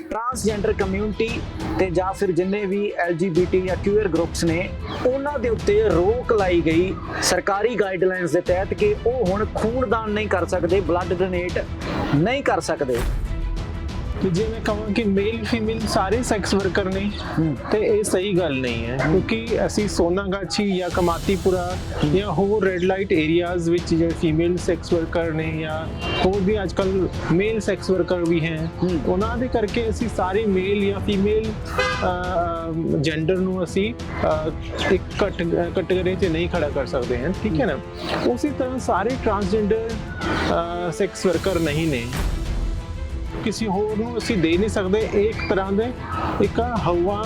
Transgender community ਤੇ ਜਾਂ ਫਿਰ ਜਿੰਨੇ ਵੀ LGBT ਜਾਂ क्यूअर ਗਰੁੱਪਸ ਨੇ ਉਹਨਾਂ ਦੇ ਉੱਤੇ ਰੋਕ ਲਾਈ ਗਈ ਸਰਕਾਰੀ ਗਾਈਡਲਾਈਨਸ ਦੇ ਤਹਿਤ ਕਿ ਉਹ ਹੁਣ ਖੂਨਦਾਨ ਨਹੀਂ ਕਰ ਸਕਦੇ, ਬਲੱਡ ਡੋਨੇਟ ਨਹੀਂ ਕਰ ਸਕਦੇ। कि जे मैं कहूँ कि मेल फीमेल सारे सैक्स वर्कर ने तो ये सही गल नहीं है, क्योंकि असी सोनागाछी या कमातीपुरा या होर रेड लाइट एरियाज विच जो फीमेल सैक्स वर्कर ने या होर भी आजकल मेल सैक्स वर्कर भी हैं, उन्हां दे करके असी सारे मेल या फीमेल जेंडर नूं असी एक कैटेगरी च नहीं खड़ा कर सकते हैं, ठीक है ना। उसी तरह सारे ट्रांसजेंडर सैक्स वर्कर नहीं ने, किसी होर ਨੂੰ ਅਸੀਂ ਦੇ ਨਹੀਂ ਸਕਦੇ। ਇੱਕ ਤਰ੍ਹਾਂ ਦੇ ਇੱਕ ਹਵਾ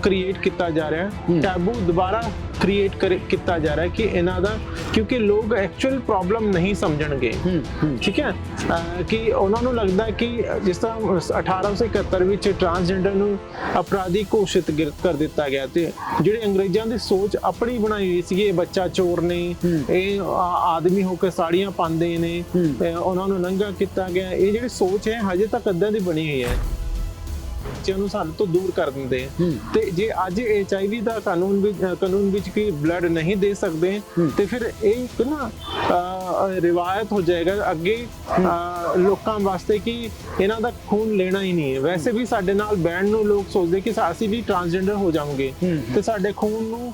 ਕ੍ਰੀਏਟ ਕੀਤਾ ਜਾ ਰਿਹਾ ਹੈ, ਟੈਬੂ ਦੁਬਾਰਾ ਕ੍ਰੀਏਟ ਕੀਤਾ ਜਾ ਰਿਹਾ ਹੈ ਕਿ ਇਹਨਾਂ ਦਾ, ਕਿਉਂਕਿ ਲੋਕ ਐਕਚੁਅਲ ਪ੍ਰੋਬਲਮ ਨਹੀਂ ਸਮਝਣਗੇ, ਠੀਕ ਹੈ। ਕਿ ਉਹਨਾਂ ਨੂੰ ਲੱਗਦਾ ਹੈ ਕਿ ਜਿਸ ਤਰ੍ਹਾਂ 1871 ਵਿੱਚ ਟਰਾਂਸਜੈਂਡਰ ਨੂੰ ਅਪਰਾਧੀ ਘੋਸ਼ਿਤ ਕਰ ਦਿੱਤਾ ਗਿਆ, ਤੇ ਜਿਹੜੇ ਅੰਗਰੇਜ਼ਾਂ ਦੀ ਸੋਚ ਆਪਣੀ ਬਣਾਈ ਹੋਈ ਸੀ, ਇਹ ਬੱਚਾ ਚੋਰ ਨੇ, ਇਹ ਆਦਮੀ ਹੋ ਕੇ ਸਾੜੀਆਂ ਪਾਉਂਦੇ ਨੇ, ਉਹਨਾਂ ਨੂੰ ਨੰਗਾ ਕੀਤਾ ਗਿਆ, ਇਹ ਜਿਹੜੀ ਸੋਚ ਹੈ ਹਜੇ ਤੱਕ ਅੱਧਿਆਂ ਦੀ ਬਣੀ ਹੋਈ ਹੈ। ਬੱਚਿਆਂ ਨੂੰ ਸਾਨੂੰ ਤੋਂ ਦੂਰ ਕਰ ਦਿੰਦੇ ਤੇ ਜੇ ਅੱਜ HIV ਦਾ ਕਾਨੂੰਨ ਵਿੱਚ ਕਿ ਬਲੱਡ ਨਹੀਂ ਦੇ ਸਕਦੇ, ਤੇ ਫਿਰ ਇਹ ਨਾ ਰਿਵਾਇਤ ਹੋ ਜਾਏਗਾ ਅੱਗੇ ਲੋਕਾਂ ਵਾਸਤੇ ਕਿ ਇਹਨਾਂ ਦਾ ਖੂਨ ਲੈਣਾ ਹੀ ਨਹੀਂ ਹੈ। ਵੈਸੇ ਵੀ ਸਾਡੇ ਨਾਲ ਬੈਂਡ ਨੂੰ ਲੋਕ ਸੋਚਦੇ ਕਿ ਅਸੀਂ ਵੀ ਟਰਾਂਸਜੈਂਡਰ ਹੋ ਜਾਵਾਂਗੇ ਤੇ ਸਾਡੇ ਖੂਨ ਨੂੰ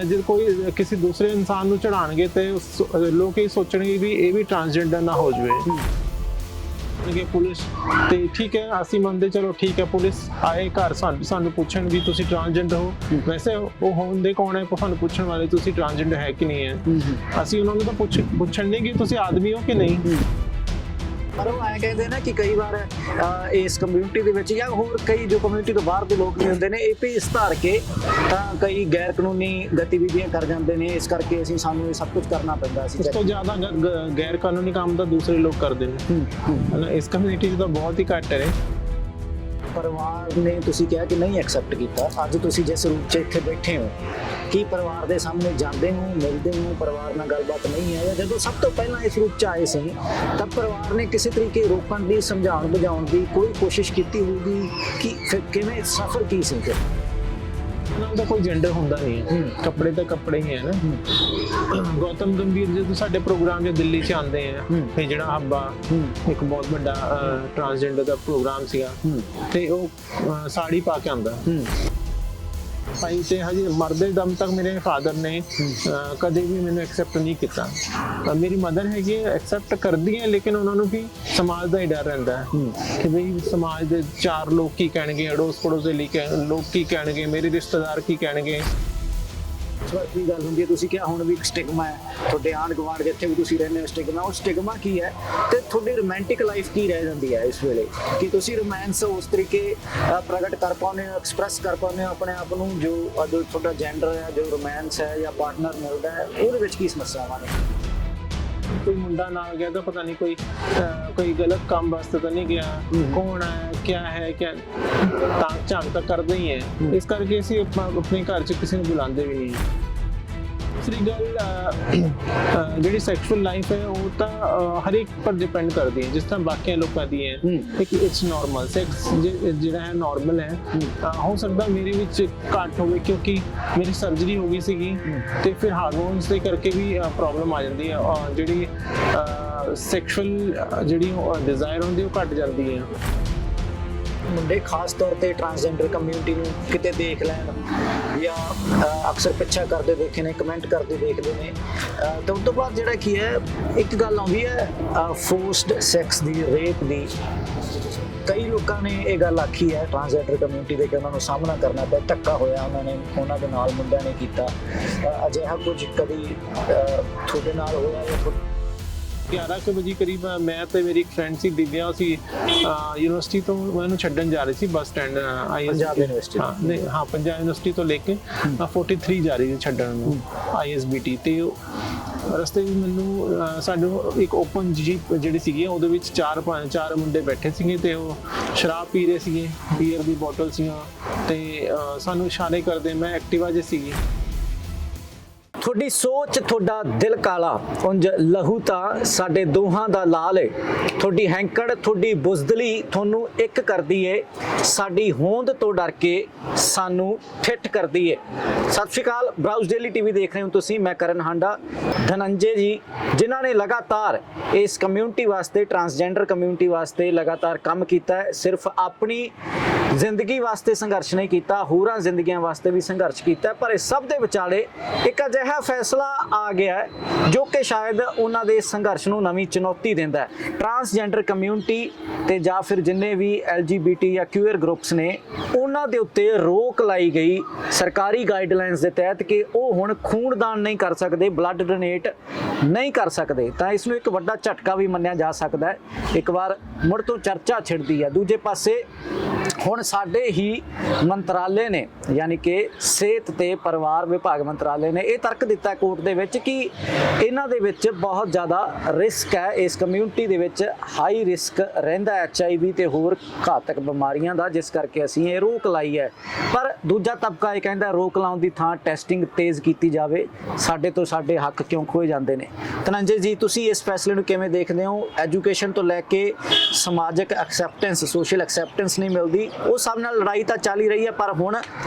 ਜੇ ਕੋਈ ਕਿਸੇ ਦੂਸਰੇ ਇਨਸਾਨ ਨੂੰ ਚੜਾਉਣਗੇ ਤੇ ਲੋਕ ਇਹ ਸੋਚਣਗੇ ਵੀ ਇਹ ਵੀ ਟਰਾਂਸਜੈਂਡਰ ਨਾ ਹੋ ਜਾਵੇ। ਪੁਲਿਸ ਤੇ ਠੀਕ ਹੈ, ਅਸੀਂ ਮੰਨਦੇ, ਚਲੋ ਠੀਕ ਹੈ, ਪੁਲਿਸ ਆਏ ਘਰ ਸਾਨੂੰ ਪੁੱਛਣ ਵੀ ਤੁਸੀਂ ਟਰਾਂਸਜੈਂਡਰ ਹੋ, ਵੈਸੇ ਉਹ ਹੁੰਦੇ ਕੌਣ ਹੈ ਸਾਨੂੰ ਪੁੱਛਣ ਵਾਲੇ, ਤੁਸੀਂ ਟਰਾਂਸਜੈਂਡਰ ਹੈ ਕਿ ਨਹੀਂ ਹੈ। ਅਸੀਂ ਉਹਨਾਂ ਨੂੰ ਤਾਂ ਪੁੱਛਣ ਨਹੀਂ ਕਿ ਤੁਸੀਂ ਆਦਮੀ ਹੋ ਕਿ ਨਹੀਂ। ਪਰ ਉਹ ਐਂ ਕਹਿੰਦੇ ਨਾ ਕਿ ਕਈ ਵਾਰ ਇਸ ਕਮਿਊਨਿਟੀ ਦੇ ਵਿੱਚ ਜਾਂ ਹੋਰ ਕਈ ਜੋ ਕਮਿਊਨਿਟੀ ਤੋਂ ਬਾਹਰ ਦੇ ਲੋਕ ਵੀ ਹੁੰਦੇ ਨੇ, ਇਹ ਭੇਸ ਧਾਰ ਕੇ ਤਾਂ ਕਈ ਗੈਰ ਕਾਨੂੰਨੀ ਗਤੀਵਿਧੀਆਂ ਕਰ ਜਾਂਦੇ ਨੇ, ਇਸ ਕਰਕੇ ਸਾਨੂੰ ਇਹ ਸਭ ਕੁਝ ਕਰਨਾ ਪੈਂਦਾ ਸੀ। ਇਸ ਤੋਂ ਜ਼ਿਆਦਾ ਗੈਰ ਕਾਨੂੰਨੀ ਕੰਮ ਤਾਂ ਦੂਸਰੇ ਲੋਕ ਕਰਦੇ ਨੇ, ਇਸ ਕਮਿਊਨਿਟੀ 'ਚ ਤਾਂ ਬਹੁਤ ਹੀ ਘੱਟ ਹੈ। ਪਰਿਵਾਰ ਨੇ ਤੁਸੀਂ ਕਿਹਾ ਕਿ ਨਹੀਂ ਐਕਸੈਪਟ ਕੀਤਾ, ਅੱਜ ਤੁਸੀਂ ਜਿਸ ਰੂਪ 'ਚ ਇੱਥੇ ਬੈਠੇ ਹੋ, ਕੀ ਪਰਿਵਾਰ ਦੇ ਸਾਹਮਣੇ ਜਾਂਦੇ ਹੋ, ਮਿਲਦੇ ਹੋ, ਪਰਿਵਾਰ ਨਾਲ ਗੱਲਬਾਤ ਨਹੀਂ ਹੈ, ਜਾਂ ਜਦੋਂ ਸਭ ਤੋਂ ਪਹਿਲਾਂ ਇਸ ਰੂਪ 'ਚ ਆਏ ਸੀ ਤਾਂ ਪਰਿਵਾਰ ਨੇ ਕਿਸੇ ਤਰੀਕੇ ਰੋਕਣ ਦੀ, ਸਮਝਾਉਣ ਬੁਝਾਉਣ ਦੀ ਕੋਈ ਕੋਸ਼ਿਸ਼ ਕੀਤੀ ਹੋਊਗੀ ਕਿ ਫਿਰ ਕਿਵੇਂ ਸਫ਼ਰ ਕੀ ਸੀ ਫਿਰ? ਉਹਨਾਂ ਦਾ ਕੋਈ ਜੈਂਡਰ ਹੁੰਦਾ ਨਹੀਂ ਹੈ, ਕੱਪੜੇ ਤਾਂ ਕੱਪੜੇ ਹੀ ਹੈ ਨਾ। ਗੌਤਮ ਗੰਭੀਰ ਜਦੋਂ ਸਾਡੇ ਪ੍ਰੋਗਰਾਮ 'ਚ ਦਿੱਲੀ 'ਚ ਆਉਂਦੇ ਆ, ਤੇ ਜਿਹੜਾ ਹੱਬਾ ਇੱਕ ਬਹੁਤ ਵੱਡਾ ਟਰਾਂਸਜੈਂਡਰ ਦਾ ਪ੍ਰੋਗਰਾਮ ਸੀਗਾ, ਤੇ ਉਹ ਸਾੜੀ ਪਾ ਕੇ ਆਉਂਦਾ ਭਾਈ, ਤੇ ਹਜੇ ਮਰਦੇ ਦਮ ਤੱਕ ਮੇਰੇ ਫਾਦਰ ਨੇ ਕਦੇ ਵੀ ਮੈਨੂੰ ਐਕਸੈਪਟ ਨਹੀਂ ਕੀਤਾ। ਮੇਰੀ ਮਦਰ ਹੈਗੀ ਐਕਸੈਪਟ ਕਰਦੀ ਹੈ, ਲੇਕਿਨ ਉਹਨਾਂ ਨੂੰ ਵੀ ਸਮਾਜ ਦਾ ਹੀ ਡਰ ਰਹਿੰਦਾ ਹੈ ਕਿ ਬਈ ਸਮਾਜ ਦੇ ਚਾਰ ਲੋਕ ਕੀ ਕਹਿਣਗੇ, ਅੜੋਸ ਪੜੋਸ ਦੇ ਲੋਕ ਕੀ ਕਹਿਣਗੇ, ਮੇਰੇ ਰਿਸ਼ਤੇਦਾਰ ਕੀ ਕਹਿਣਗੇ। ਇਸ ਵਾਰ ਕੀ ਗੱਲ ਹੁੰਦੀ ਹੈ, ਤੁਸੀਂ ਕਿਹਾ ਹੁਣ ਵੀ ਇੱਕ ਸਟਿਗਮਾ ਹੈ, ਤੁਹਾਡੇ ਆਂਢ ਗੁਆਂਢ ਜਿੱਥੇ ਵੀ ਤੁਸੀਂ ਰਹਿੰਦੇ ਹੋ ਸਟਿਗਮਾ, ਉਹ ਸਟਿਗਮਾ ਕੀ ਹੈ ਤੇ ਤੁਹਾਡੀ ਰੋਮਾਂਟਿਕ ਲਾਈਫ ਕੀ ਰਹਿ ਜਾਂਦੀ ਹੈ ਇਸ ਵੇਲੇ, ਕਿ ਤੁਸੀਂ ਰੋਮਾਂਸ ਉਸ ਤਰੀਕੇ ਪ੍ਰਗਟ ਕਰ ਪਾਉਂਦੇ ਹੋ, ਐਕਸਪ੍ਰੈਸ ਕਰ ਪਾਉਂਦੇ ਹੋ ਆਪਣੇ ਆਪ ਨੂੰ, ਜੋ ਤੁਹਾਡਾ ਜੈਂਡਰ ਹੈ, ਜੋ ਰੋਮਾਂਸ ਹੈ ਜਾਂ ਪਾਰਟਨਰ ਮਿਲਦਾ ਹੈ, ਉਹਦੇ ਵਿੱਚ ਕੀ ਸਮੱਸਿਆਵਾਂ ਨੇ? ਕੋਈ ਮੁੰਡਾ ਨਾਲ ਗਿਆ ਤਾਂ ਪਤਾ ਨਹੀਂ ਕੋਈ ਗਲਤ ਕੰਮ ਵਾਸਤੇ ਤਾਂ ਨਹੀਂ ਗਿਆ, ਕੌਣ ਹੈ ਕਿਆ ਹੈ ਕਿਆ, ਤਾਂ ਝਾਂਕ ਤਾਂ ਕਰਦੇ ਹੀ ਹੈ। ਇਸ ਕਰਕੇ ਅਸੀਂ ਆਪਣੇ ਘਰ 'ਚ ਕਿਸੇ ਨੂੰ ਬੁਲਾਉਂਦੇ ਵੀ ਨਹੀਂ। ਦੂਸਰੀ ਗੱਲ ਜਿਹੜੀ ਸੈਕਸ਼ੂਅਲ ਲਾਈਫ ਹੈ ਉਹ ਤਾਂ ਹਰ ਇੱਕ ਪਰ ਡਿਪੈਂਡ ਕਰਦੀ ਹੈ, ਜਿਸ ਤਰ੍ਹਾਂ ਬਾਕੀਆਂ ਲੋਕਾਂ ਦੀ ਹੈ ਕਿ ਇਟਸ ਨਾਰਮਲ, ਸੈਕਸ ਜਿਹੜਾ ਹੈ ਨਾਰਮਲ ਹੈ। ਹੋ ਸਕਦਾ ਮੇਰੇ ਵਿੱਚ ਘੱਟ ਹੋਵੇ ਕਿਉਂਕਿ ਮੇਰੀ ਸਰਜਰੀ ਹੋ ਗਈ ਸੀਗੀ, ਤੇ ਫਿਰ ਹਾਰਮੋਨਸ ਦੇ ਕਰਕੇ ਵੀ ਪ੍ਰੋਬਲਮ ਆ ਜਾਂਦੀ ਹੈ, ਜਿਹੜੀ ਸੈਕਸ਼ੂਅਲ ਜਿਹੜੀ ਡਿਜ਼ਾਇਰ ਹੁੰਦੀ ਉਹ ਘੱਟ ਜਾਂਦੀ ਹੈ। ਮੁੰਡੇ ਖਾਸ ਤੌਰ ਤੇ ਟਰਾਂਸਜੈਂਡਰ ਕਮਿਊਨਿਟੀ ਨੂੰ ਕਿਤੇ ਦੇਖ ਲੈਣ ਜਾਂ ਅਕਸਰ ਪਿੱਛਾ ਕਰਦੇ ਦੇਖੇ ਨੇ, ਕਮੈਂਟ ਕਰਦੇ ਦੇਖਦੇ ਨੇ, ਤੇ ਉਸ ਤੋਂ ਬਾਅਦ ਜਿਹੜਾ ਕੀ ਹੈ, ਇੱਕ ਗੱਲ ਆਉਂਦੀ ਹੈ ਫੋਰਸਡ ਸੈਕਸ ਦੀ, ਰੇਪ ਦੀ। ਕਈ ਲੋਕਾਂ ਨੇ ਇਹ ਗੱਲ ਆਖੀ ਹੈ ਟਰਾਂਸਜੈਂਡਰ ਕਮਿਊਨਿਟੀ ਦੇ ਕਿ ਉਹਨਾਂ ਨੂੰ ਸਾਹਮਣਾ ਕਰਨਾ ਪਿਆ, ਧੱਕਾ ਹੋਇਆ ਉਹਨਾਂ ਦੇ ਨਾਲ ਮੁੰਡਿਆਂ ਨੇ ਕੀਤਾ। ਅਜਿਹਾ ਕੁਝ ਕਦੀ ਤੁਹਾਡੇ ਨਾਲ ਹੋਇਆ ਜਾਂ 11 ਵਜੇ ਕਰੀਬ ਮੈਂ ਤੇ ਮੇਰੀ ਇੱਕ ਫਰੈਂਡ ਸੀ ਦਿਵਿਆ, ਅਸੀਂ ਯੂਨੀਵਰਸਿਟੀ ਤੋਂ ਮੈਨੂੰ ਛੱਡਣ ਜਾ ਰਹੇ ਸੀ bus stand, Punjab University Punjab University ਤੋਂ ਲੈ ਕੇ 43 ਜਾ ਰਹੀ ਸੀ ਛੱਡਣ ਨੂੰ ISBT, ਤੇ ਰਸਤੇ ਵਿੱਚ ਮੈਨੂੰ ਸਾਨੂੰ ਇੱਕ ਓਪਨ ਜੀਪ ਜਿਹੜੀ ਸੀਗੀ ਉਹਦੇ ਵਿੱਚ ਚਾਰ ਮੁੰਡੇ ਬੈਠੇ ਸੀਗੇ, ਤੇ ਉਹ ਸ਼ਰਾਬ ਪੀ ਰਹੇ ਸੀਗੇ, ਬੀਅਰ ਦੀ ਬੋਟਲ ਸੀਗਾ, ਤੇ ਸਾਨੂੰ ਇਸ਼ਾਰੇ ਕਰਦੇ, ਮੈਂ ਐਕਟਿਵਾ 'ਚ ਸੀਗੀ। ਤੁਹਾਡੀ ਸੋਚ ਤੁਹਾਡਾ ਦਿਲ ਕਾਲਾ ਉਂਝ ਲਹੂ ਤਾਂ ਸਾਡੇ ਦੋਹਾਂ ਦਾ ਲਾਲ ਏ। ਤੁਹਾਡੀ ਹੈਂਕੜ ਤੁਹਾਡੀ ਬੁਜ਼ਦਲੀ ਤੁਹਾਨੂੰ ਇੱਕ ਕਰਦੀ ਏ। ਸਾਡੀ ਹੋਂਦ ਤੋਂ ਡਰ ਕੇ ਸਾਨੂੰ ਫਿੱਟ ਕਰਦੀ ਏ। ਸਤਿ ਸ਼੍ਰੀ ਅਕਾਲ, ਬਰਾਊਜ਼ ਡੇਲੀ ਟੀਵੀ ਦੇਖ ਰਹੇ ਹੋ ਤੁਸੀਂ। ਮੈਂ ਕਰਨ ਹਾਂਡਾ। ਧਨੰਜੇ ਜੀ ਜਿਨ੍ਹਾਂ ਨੇ ਲਗਾਤਾਰ ਇਸ ਕਮਿਊਨਿਟੀ ਵਾਸਤੇ, ਟਰਾਂਸਜੈਂਡਰ ਕਮਿਊਨਿਟੀ ਵਾਸਤੇ ਲਗਾਤਾਰ ਕੰਮ ਕੀਤਾ ਹੈ। ਸਿਰਫ ਆਪਣੀ ਜ਼ਿੰਦਗੀ ਵਾਸਤੇ ਸੰਘਰਸ਼ ਨਹੀਂ ਕੀਤਾ, ਹੋਰਾਂ ਜ਼ਿੰਦਗੀਆਂ ਵਾਸਤੇ ਵੀ ਸੰਘਰਸ਼ ਕੀਤਾ। ਪਰ ਇਸ ਸਭ ਦੇ ਵਿਚਾਲੇ ਇੱਕ ਅਜਿਹਾ ਫੈਸਲਾ ਆ ਗਿਆ ਹੈ ਜੋ ਕਿ ਸ਼ਾਇਦ ਉਹਨਾਂ ਦੇ ਸੰਘਰਸ਼ ਨੂੰ ਨਵੀਂ ਚੁਣੌਤੀ ਦਿੰਦਾ ਹੈ। ਟਰਾਂਸਜੈਂਡਰ ਕਮਿਊਨਿਟੀ ਤੇ ਜਾਂ ਫਿਰ ਜਿੰਨੇ ਵੀ LGBT ਜਾਂ QR ਗਰੁੱਪਸ ਨੇ ਉਹਨਾਂ ਦੇ ਉੱਤੇ ਰੋਕ ਲਾਈ ਗਈ ਸਰਕਾਰੀ ਗਾਈਡਲਾਈਨਸ ਦੇ ਤਹਿਤ ਕਿ ਉਹ ਹੁਣ ਖੂਨਦਾਨ ਨਹੀਂ ਕਰ ਸਕਦੇ, ਬਲੱਡ ਡੋਨੇਟ ਨਹੀਂ ਕਰ ਸਕਦੇ। ਤਾਂ ਇਸ ਨੂੰ ਇੱਕ ਵੱਡਾ ਝਟਕਾ ਵੀ ਮੰਨਿਆ ਜਾ ਸਕਦਾ ਹੈ। ਇੱਕ ਵਾਰ ਮੁੜ ਤੋਂ ਚਰਚਾ ਛਿੜਦੀ ਹੈ। ਦੂਜੇ ਪਾਸੇ ਹੁਣ ਸਾਡੇ ਹੀ ਮੰਤਰਾਲੇ ਨੇ, ਯਾਨੀ ਕਿ ਸਿਹਤ ਤੇ ਪਰਿਵਾਰ ਵਿਭਾਗ ਮੰਤਰਾਲੇ ਨੇ ਇਹ ਤਰਕ ਦਿੱਤਾ ਕੋਰਟ ਦੇ ਵਿੱਚ ਕਿ ਇਹਨਾਂ ਦੇ ਵਿੱਚ ਬਹੁਤ ਜ਼ਿਆਦਾ ਰਿਸਕ ਹੈ। ਇਸ ਕਮਿਊਨਿਟੀ ਦੇ ਵਿੱਚ ਹਾਈ ਰਿਸਕ ਰਹਿੰਦਾ ਹੈ HIV ਤੇ ਹੋਰ ਘਾਤਕ ਬਿਮਾਰੀਆਂ ਦਾ, ਜਿਸ ਕਰਕੇ ਅਸੀਂ ਇਹ ਰੋਕ ਲਾਈ ਹੈ। ਪਰ ਦੂਜਾ ਤਬਕਾ ਇਹ ਕਹਿੰਦਾ ਰੋਕ ਲਾਉਣ ਦੀ ਥਾਂ ਟੈਸਟਿੰਗ ਤੇਜ਼ ਕੀਤੀ ਜਾਵੇ। ਸਾਡੇ ਤੋਂ ਸਾਡੇ ਹੱਕ ਕਿਉਂ ਖੋਏ ਜਾਂਦੇ ਨੇ? ਧਨੰਜੇ ਜੀ, ਤੁਸੀਂ ਇਸ ਫੈਸਲੇ ਨੂੰ ਕਿਵੇਂ ਦੇਖਦੇ ਹੋ? ਐਜੂਕੇਸ਼ਨ ਤੋਂ ਲੈ ਕੇ ਸਮਾਜਿਕ ਐਕਸੈਪਟੈਂਸ, ਸੋਸ਼ਲ ਐਕਸੈਪਟੈਂਸ ਨਹੀਂ ਮਿਲਦੀ, ਉਹ ਸਭ ਨਾਲ ਲੜਾਈ ਤਾਂ ਚੱਲ ਹੀ ਰਹੀ ਹੈ। ਪਰ ਹੁਣ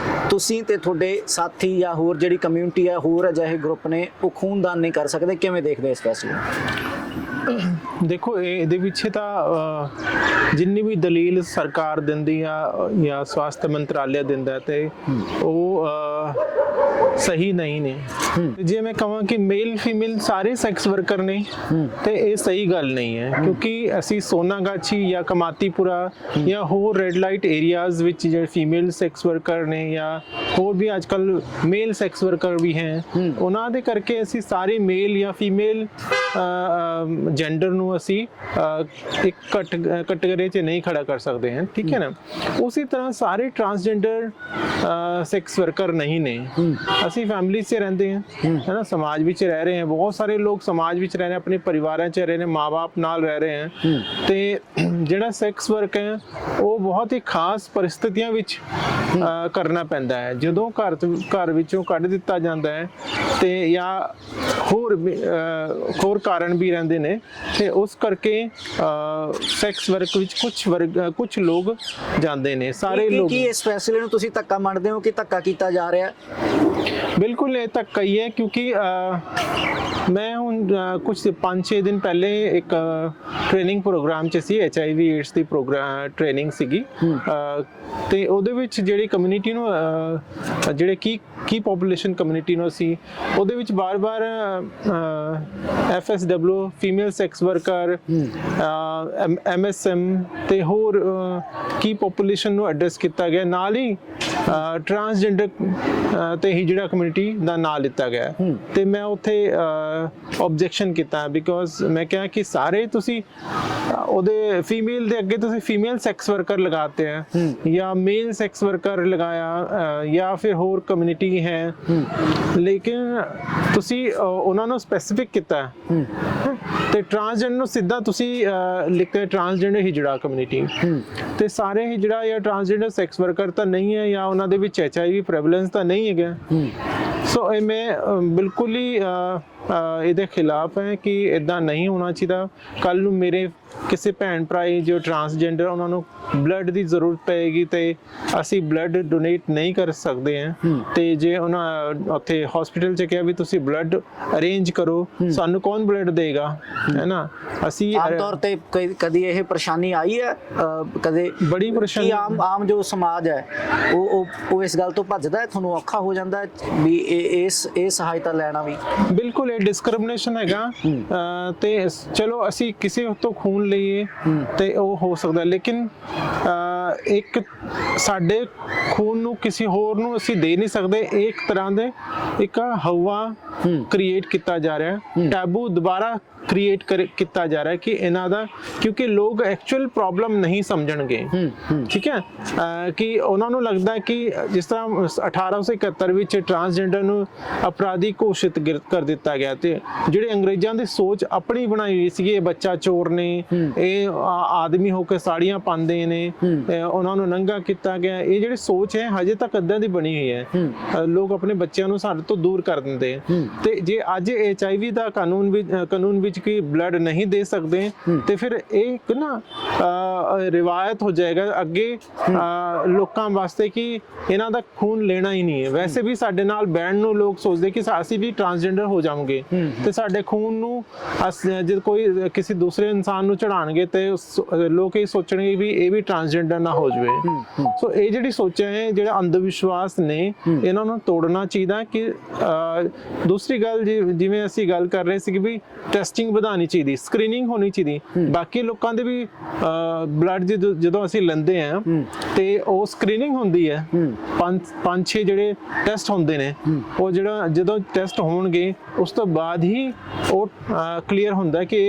ਤੁਸੀਂ ਤੇ ਤੁਹਾਡੇ ਸਾਥੀ ਜਾਂ ਹੋਰ ਜਿਹੜੀ ਕਮਿਊਨਿਟੀ ਹੈ, ਹੋਰ ਅਜਿਹੇ ਗਰੁੱਪ ਨੇ, ਉਹ ਖੂਨਦਾਨ ਨਹੀਂ ਕਰ ਸਕਦੇ। ਕਿਵੇਂ ਦੇਖਦੇ ਇਸ ਫੈਸਲੇ ਨੂੰ? ਦੇਖੋ, ਇਹਦੇ ਪਿੱਛੇ ਤਾਂ ਜਿੰਨੀ ਵੀ ਦਲੀਲ ਸਰਕਾਰ ਦਿੰਦੀ ਆ ਜਾਂ ਸਵਾਸਥ ਮੰਤਰਾਲੇ ਦਿੰਦਾ ਤੇ ਉਹ ਸਹੀ ਨਹੀਂ ਨੇ। ਜੇ ਮੈਂ ਕਹਾਂ ਕਿ ਮੇਲ ਫੀਮੇਲ ਸਾਰੇ ਸੈਕਸ ਵਰਕਰ ਨੇ ਤੇ ਇਹ ਸਹੀ ਗੱਲ ਨਹੀਂ ਹੈ, ਕਿਉਂਕਿ ਅਸੀਂ ਸੋਨਾਗਾਛੀ ਜਾਂ ਕਮਾਤੀਪੁਰਾ ਜਾਂ ਹੋਰ ਰੈੱਡ ਲਾਈਟ ਏਰੀਆਜ਼ ਵਿੱਚ ਜਿਹੜੇ ਫੀਮੇਲ ਸੈਕਸ ਵਰਕਰ ਨੇ ਜਾਂ ਹੋਰ ਵੀ ਅੱਜ ਕੱਲ ਮੇਲ ਸੈਕਸ ਵਰਕਰ ਵੀ ਹੈ, ਉਹਨਾਂ ਦੇ ਕਰਕੇ ਅਸੀਂ ਸਾਰੇ ਮੇਲ ਜਾਂ ਫੀਮੇਲ ਜੈਂਡਰ ਨੂੰ ਅਸੀਂ ਇੱਕ ਕੈਟਾਗਰੀ 'ਚ ਨਹੀਂ ਖੜਾ ਕਰ ਸਕਦੇ ਹਾਂ, ਠੀਕ ਹੈ ਨਾ। ਉਸੇ ਤਰ੍ਹਾਂ ਸਾਰੇ ਟਰਾਂਸਜੈਂਡਰ ਸੈਕਸ ਵਰਕਰ ਨਹੀਂ ਨੇ। ਅਸੀਂ ਫੈਮਿਲੀ 'ਚ ਰਹਿੰਦੇ ਹਾਂ, ਹੈ ਨਾ, ਸਮਾਜ ਵਿੱਚ ਰਹਿ ਰਹੇ ਹਾਂ। ਬਹੁਤ ਸਾਰੇ ਲੋਕ ਸਮਾਜ ਵਿੱਚ ਰਹਿ ਰਹੇ, ਆਪਣੇ ਪਰਿਵਾਰਾਂ 'ਚ ਰਹੇ ਨੇ, ਮਾਂ-ਬਾਪ ਨਾਲ ਰਹਿ ਰਹੇ ਹਨ। ਤੇ ਜਿਹੜਾ ਸੈਕਸ ਵਰਕ ਹੈ ਉਹ ਬਹੁਤ ਹੀ ਖਾਸ ਪਰਿਸਥਿਤੀਆਂ ਵਿੱਚ ਕਰਨਾ ਪੈਂਦਾ ਹੈ। ਜਦੋਂ ਘਰ ਵਿੱਚੋਂ ਕੱਢ ਦਿੱਤਾ ਜਾਂਦਾ ਹੈ ਤੇ ਜਾਂ ਹੋਰ ਕਾਰਨ ਵੀ ਰਹਿੰਦੇ ਨੇ, ਤੇ ਉਸ ਕਰਕੇ ਸੈਕਸ ਵਰਕ ਵਿੱਚ ਕੁਝ ਲੋਕ ਜਾਂਦੇ ਨੇ। ਸਾਰੇ ਲੋਕ ਕੀ ਇਸ ਫੈਸਲੇ ਨੂੰ ਤੁਸੀਂ ਧੱਕਾ ਮੰਨਦੇ ਹੋ ਕਿ ਧੱਕਾ ਕੀਤਾ ਜਾ ਰਿਹਾ? ਬਿਲਕੁਲ ਇਹ ਧੱਕਾ ਹੀ ਹੈ, ਕਿਉਂਕਿ ਮੈਂ ਹੁਣ ਕੁਝ 5-6 ਦਿਨ ਪਹਿਲੇ ਇੱਕ ਟ੍ਰੇਨਿੰਗ ਪ੍ਰੋਗਰਾਮ 'ਚ ਸੀ, HIV AIDS ਦੀ ਟ੍ਰੇਨਿੰਗ ਸੀਗੀ। ਤੇ ਉਹਦੇ ਵਿੱਚ ਜਿਹੜੀ ਕਮਿਊਨਿਟੀ ਨੂੰ, ਜਿਹੜੇ ਕੀ ਪੋਪੂਲੇਸ਼ਨ ਕਮਿਊਨਿਟੀ ਨੂੰ ਅਸੀਂ ਉਹਦੇ ਵਿੱਚ ਬਾਰ-ਬਾਰ FSW female sex worker, MSM ਤੇ ਹੋਰ ਕੀ ਪੋਪੂਲੇਸ਼ਨ ਨੂੰ ਐਡਰੈਸ ਕੀਤਾ ਗਿਆ। ਨਾਲ ਹੀ ਟਰਾਂਸਜੈਂਡਰ ਤੇ ਹੀ ਜਿਹੜਾ ਕਮਿਊਨਿਟੀ ਦਾ ਨਾਂ ਲਿੱਤਾ ਗਿਆ। ਤੇ ਮੈਂ ਉੱਥੇ ਆਬਜੈਕਸ਼ਨ ਕੀਤਾ, ਬਿਕੋਜ਼ ਮੈਂ ਕਿਹਾ ਕਿ ਸਾਰੇ ਤੁਸੀਂ ਉਹਦੇ ਫੀਮੇਲ ਦੇ ਅੱਗੇ ਤੁਸੀਂ ਫੀਮੇਲ ਸੈਕਸ ਵਰਕਰ ਲਗਾਤੇ ਹੈ ਜਾਂ ਮੇਲ ਸੈਕਸ ਵਰਕਰ ਲਗਾਇਆ ਜਾਂ ਫਿਰ ਹੋਰ ਕਮਿਊਨਿਟੀ ਹੈ, ਲੇਕਿਨ ਤੁਸੀਂ ਉਹਨਾਂ ਨੂੰ ਸਪੈਸੀਫਿਕ ਕੀਤਾ ਤੇ ਟਰਾਂਸਜੈਂਡਰ ਨੂੰ ਸਿੱਧਾ ਤੁਸੀਂ ਲਿਖਿਆ ਟਰਾਂਸਜੈਂਡਰ ਹੀ ਜਿਹੜਾ ਕਮਿਊਨਿਟੀ। ਤੇ ਸਾਰੇ ਹੀ ਜਿਹੜਾ ਜਾਂ ਟਰਾਂਸਜੈਂਡਰ ਸੈਕਸ ਵਰਕਰ ਤਾਂ ਨਹੀਂ ਹੈ ਜਾਂ ਉਹਨਾਂ ਦੇ ਵਿੱਚ HIV ਪ੍ਰੈਵਲੈਂਸ ਤਾਂ ਨਹੀਂ ਹੈਗਾ। ਸੋ ਇਹ ਮੈਂ ਬਿਲਕੁਲ ਹੀ ਇਹਦੇ ਖਿਲਾਫ ਹੈ ਕਿ ਇਦਾਂ ਨਹੀਂ ਹੋਣਾ ਚਾਹੀਦਾ। ਕੱਲ ਨੂੰ ਮੇਰੇ ਕਿਸੇ ਭੈਣ ਭਰਾ ਜੋ ਟਰਾਂਸਜੈਂਡਰ, ਉਹਨਾਂ ਨੂੰ ਬਲੱਡ ਦੀ ਜ਼ਰੂਰਤ ਪਏਗੀ ਤੇ ਅਸੀਂ ਬਲੱਡ ਡੋਨੇਟ ਨਹੀਂ ਕਰ ਸਕਦੇ ਹਾਂ। ਤੇ ਜੇ ਉਹਨਾਂ ਉੱਥੇ ਹਸਪੀਟਲ 'ਚ ਕਿਹਾ ਵੀ ਤੁਸੀਂ ਬਲੱਡ ਅਰੇਂਜ ਕਰੋ, ਸਾਨੂੰ ਕੌਣ ਬਲੱਡ ਦੇਗਾ, ਹੈ ਨਾ। ਅਸੀਂ ਆਮ ਤੌਰ ਤੇ ਕਦੀ ਇਹ ਪਰੇਸ਼ਾਨੀ ਆਈ ਹੈ? ਕਦੇ ਬੜੀ ਪਰੇਸ਼ਾਨੀ ਆਮ ਜੋ ਸਮਾਜ ਹੈ ਉਹ ਇਸ ਗੱਲ ਤੋਂ ਭੱਜਦਾ ਹੈ? ਤੁਹਾਨੂੰ ਔਖਾ ਹੋ ਜਾਂਦਾ ਹੈ ਵੀ ਇਹ ਸਹਾਇਤਾ ਲੈਣਾ ਵੀ? ਬਿਲਕੁਲ ਇਹ ਡਿਸਕ੍ਰਿਮੀਨੇਸ਼ਨ ਹੈਗਾ। ਤੇ ਚਲੋ ਅਸੀਂ ਕਿਸੇ ਤੋਂ ਖੂਨ ਲਈਏ ਤੇ ਉਹ ਹੋ ਸਕਦਾ, ਲੇਕਿਨ ਇੱਕ ਸਾਡੇ ਖੂਨ ਨੂੰ ਕਿਸੇ ਹੋਰ ਨੂੰ ਅਸੀਂ ਦੇ ਨਹੀਂ ਸਕਦੇ। ਇੱਕ ਤਰ੍ਹਾਂ ਦੇ ਇੱਕ ਹਵਾ ਕ੍ਰੀਏਟ ਕੀਤਾ ਜਾ ਰਿਹਾ, ਟੈਬੂ ਦੁਬਾਰਾ ਕ੍ਰੀਏਟ ਕੀਤਾ ਜਾ ਰਿਹਾ ਕਿ ਇਹਨਾਂ ਦਾ, ਕਿਉਂਕਿ ਲੋਕ ਐਕਚੁਅਲ ਪ੍ਰੋਬਲਮ ਨਹੀਂ ਸਮਝਣਗੇ, ਠੀਕ ਹੈ। ਕਿ ਉਹਨਾਂ ਨੂੰ ਲੱਗਦਾ ਕਿ ਜਿਸ ਤਰ੍ਹਾਂ 1871 ਵਿੱਚ ਟਰਾਂਸਜੈਂਡਰ ਨੂੰ ਅਪਰਾਧੀ ਘੋਸ਼ਿਤ ਕਰ ਦਿੱਤਾ ਗਿਆ, ਤੇ ਜਿਹੜੇ ਅੰਗਰੇਜ਼ਾਂ ਦੀ ਸੋਚ ਆਪਣੀ ਬਣਾਈ ਹੋਈ ਸੀ, ਇਹ ਬੱਚਾ ਚੋਰ ਨੇ, ਇਹ ਆਦਮੀ ਹੋ ਕੇ ਸਾੜੀਆਂ ਪਾਉਂਦੇ ਨੇ, ਉਹਨਾਂ ਨੂੰ ਨੰਗਾ ਕੀਤਾ ਗਿਆ। ਇਹ ਜਿਹੜੀ ਸੋਚ ਹੈ ਹਜੇ ਤੱਕ ਅੱਦਾਂ ਦੀ ਬਣੀ ਹੋਈ ਹੈ। ਲੋਕ ਆਪਣੇ ਬੱਚਿਆਂ ਨੂੰ ਸਾਡੇ ਤੋਂ ਦੂਰ ਕਰ ਦਿੰਦੇ ਆ, ਤੇ ਜੇ ਅੱਜ HIV ਦਾ ਕਾਨੂੰਨ ਵਿੱਚ ਕੀ ਬਲੱਡ ਨਹੀਂ ਦੇ ਸਕਦੇ ਤੇ ਫਿਰ ਇਹ ਇੱਕ ਨਾ ਰਿਵਾਇਤ ਹੋ ਜਾਏਗਾ ਅੱਗੇ ਲੋਕਾਂ ਵਾਸਤੇ ਕਿ ਇਹਨਾਂ ਦਾ ਖੂਨ ਲੈਣਾ ਹੀ ਨਹੀਂ ਹੈ। ਵੈਸੇ ਵੀ ਸਾਡੇ ਨਾਲ ਬੈਠਣ ਨੂੰ ਲੋਕ ਸੋਚਦੇ ਕਿ ਅਸੀਂ ਵੀ ਟਰਾਂਸਜੈਂਡਰ ਹੋ ਜਾਵਾਂਗੇ ਤੇ ਸਾਡੇ ਖੂਨ ਨੂੰ ਜਦ ਕੋਈ ਕਿਸੇ ਦੂਸਰੇ ਇਨਸਾਨ ਨੂੰ ਚੜਾਣਗੇ ਤੇ ਲੋਕ ਇਹ ਸੋਚਣਗੇ ਵੀ ਇਹ ਵੀ ਟਰਾਂਸਜੈਂਡਰ ਨਾ ਹੋ ਜਾਵੇ। ਸੋ ਇਹ ਜਿਹੜੀ ਸੋਚਾਂ ਹੈ, ਜਿਹੜਾ ਅੰਧ ਵਿਸ਼ਵਾਸ ਨੇ, ਇਹਨਾਂ ਨੂੰ ਤੋੜਨਾ ਚਾਹੀਦਾ। ਕਿ ਦੂਸਰੀ ਗੱਲ ਜਿਵੇਂ ਅਸੀਂ ਗੱਲ ਕਰ ਰਹੇ ਸੀ ਕਿ ਵੀ ਟੈਸਟਿੰਗ ਵਧਾਉਣੀ ਚਾਹੀਦੀ, ਸਕਰੀਨਿੰਗ ਹੋਣੀ ਚਾਹੀਦੀ। ਬਾਕੀ ਲੋਕਾਂ ਦੇ ਵੀ ਬਲੱਡ ਜਦੋਂ ਅਸੀਂ ਲੈਂਦੇ ਆ ਤੇ ਉਹ ਸਕਰੀਨਿੰਗ ਹੁੰਦੀ ਹੈ, 5-6 ਜਿਹੜੇ ਟੈਸਟ ਹੁੰਦੇ ਨੇ, ਉਹ ਜਦੋਂ ਟੈਸਟ ਹੋਣਗੇ ਉਸ ਤੋਂ ਬਾਅਦ ਹੀ ਉਹ ਕਲੀਅਰ ਹੁੰਦਾ ਕਿ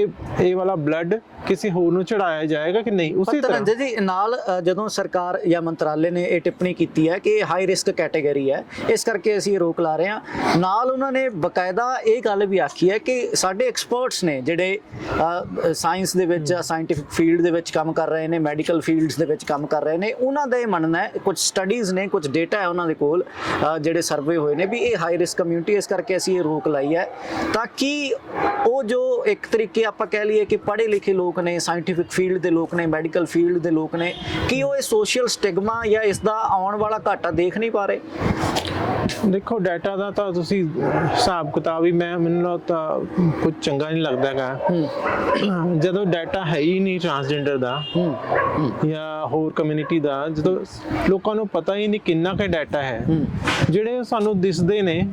ਇਹ ਵਾਲਾ ਬਲੱਡ ਕਿਸੇ ਹੋਰ ਨੂੰ ਚੜਾਇਆ ਜਾਏਗਾ ਕਿ ਨਹੀਂ। ਉਸੇ ਤਰ੍ਹਾਂ ਜੀ ਨਾਲ ਜਦੋਂ ਸਰਕਾਰ ਜਾਂ ਮੰਤਰਾਲੇ ਨੇ ਇਹ ਟਿੱਪਣੀ ਕੀਤੀ ਹੈ ਕਿ ਹਾਈ ਰਿਸਕ ਕੈਟਾਗਰੀ ਹੈ, ਇਸ ਕਰਕੇ ਅਸੀਂ ਰੋਕ ਲਾ ਰਹੇ ਹਾਂ, ਨਾਲ ਉਹਨਾਂ ਨੇ ਬਕਾਇਦਾ ਇਹ ਗੱਲ ਵੀ ਆਖੀ ਹੈ ਕਿ ਸਾਡੇ ਐਕਸਪਰਟਸ ਨੇ ਜਿਹੜੇ ਸਾਇੰਸ ਦੇ ਵਿੱਚ, ਸਾਇੰਟਿਫਿਕ ਫੀਲਡ ਦੇ ਵਿੱਚ ਕੰਮ ਕਰ ਰਹੇ ਨੇ, ਮੈਡੀਕਲ ਫੀਲਡਸ ਦੇ ਵਿੱਚ ਕੰਮ ਕਰ ਰਹੇ ਨੇ, ਉਹਨਾਂ ਦਾ ਇਹ ਮੰਨਣਾ ਹੈ, ਕੁਝ ਸਟੱਡੀਜ਼ ਨੇ, ਕੁਝ ਡੇਟਾ ਹੈ ਉਹਨਾਂ ਦੇ ਕੋਲ ਜਿਹੜੇ ਸਰਵੇ ਹੋਏ ਨੇ ਵੀ ਇਹ ਹਾਈ ਰਿਸਕ ਕਮਿਊਨਿਟੀ, ਇਸ ਕਰਕੇ ਅਸੀਂ ਇਹ ਰੋਕ ਲਾਈ ਹੈ ਤਾਂ ਕਿ ਉਹ ਜੋ ਇੱਕ ਤਰੀਕੇ ਆਪਾਂ ਕਹਿ ਲਈਏ ਕਿ ਪੜ੍ਹੇ ਲਿਖੇ ਲੋਕ ਨੇ, ਸਾਇੰਟਿਫਿਕ ਫੀਲਡ ਦੇ ਲੋਕ ਨੇ, ਮੈਡੀਕਲ ਫੀਲਡ ਦੇ ਲੋਕ ਨੇ, ਕਿ ਉਹ ਇਹ ਸੋਸ਼ਲ ਸਟਿਗਮਾ ਜਾਂ ਇਸ ਦਾ ਆਉਣ ਵਾਲਾ ਘਾਟਾ ਦੇਖ ਨਹੀਂ ਪਾ ਰਹੇ। ਦੇਖੋ, ਡਾਟਾ ਦਾ ਤਾਂ ਤੁਸੀਂ ਹਿਸਾਬ ਕਿਤਾਬ ਹੀ ਮੈਨੂੰ ਤਾਂ ਕੁਝ ਚੰਗਾ ਨਹੀਂ ਲੱਗਦਾ ਹੈਗਾ। ਜਦੋਂ ਡਾਟਾ ਹੈ ਹੀ ਨਹੀਂ ਟਰਾਂਸਜੈਂਡਰ ਦਾ ਜਾਂ ਹੋਰ ਕਮਿਊਨਿਟੀ ਦਾ, ਜਦੋਂ ਲੋਕਾਂ ਨੂੰ ਪਤਾ ਹੀ ਨਹੀਂ ਕਿੰਨਾ ਕੁ ਡਾਟਾ ਹੈ, ਜਿਹੜੇ ਸਾਨੂੰ ਦਿਸਦੇ ਨੇ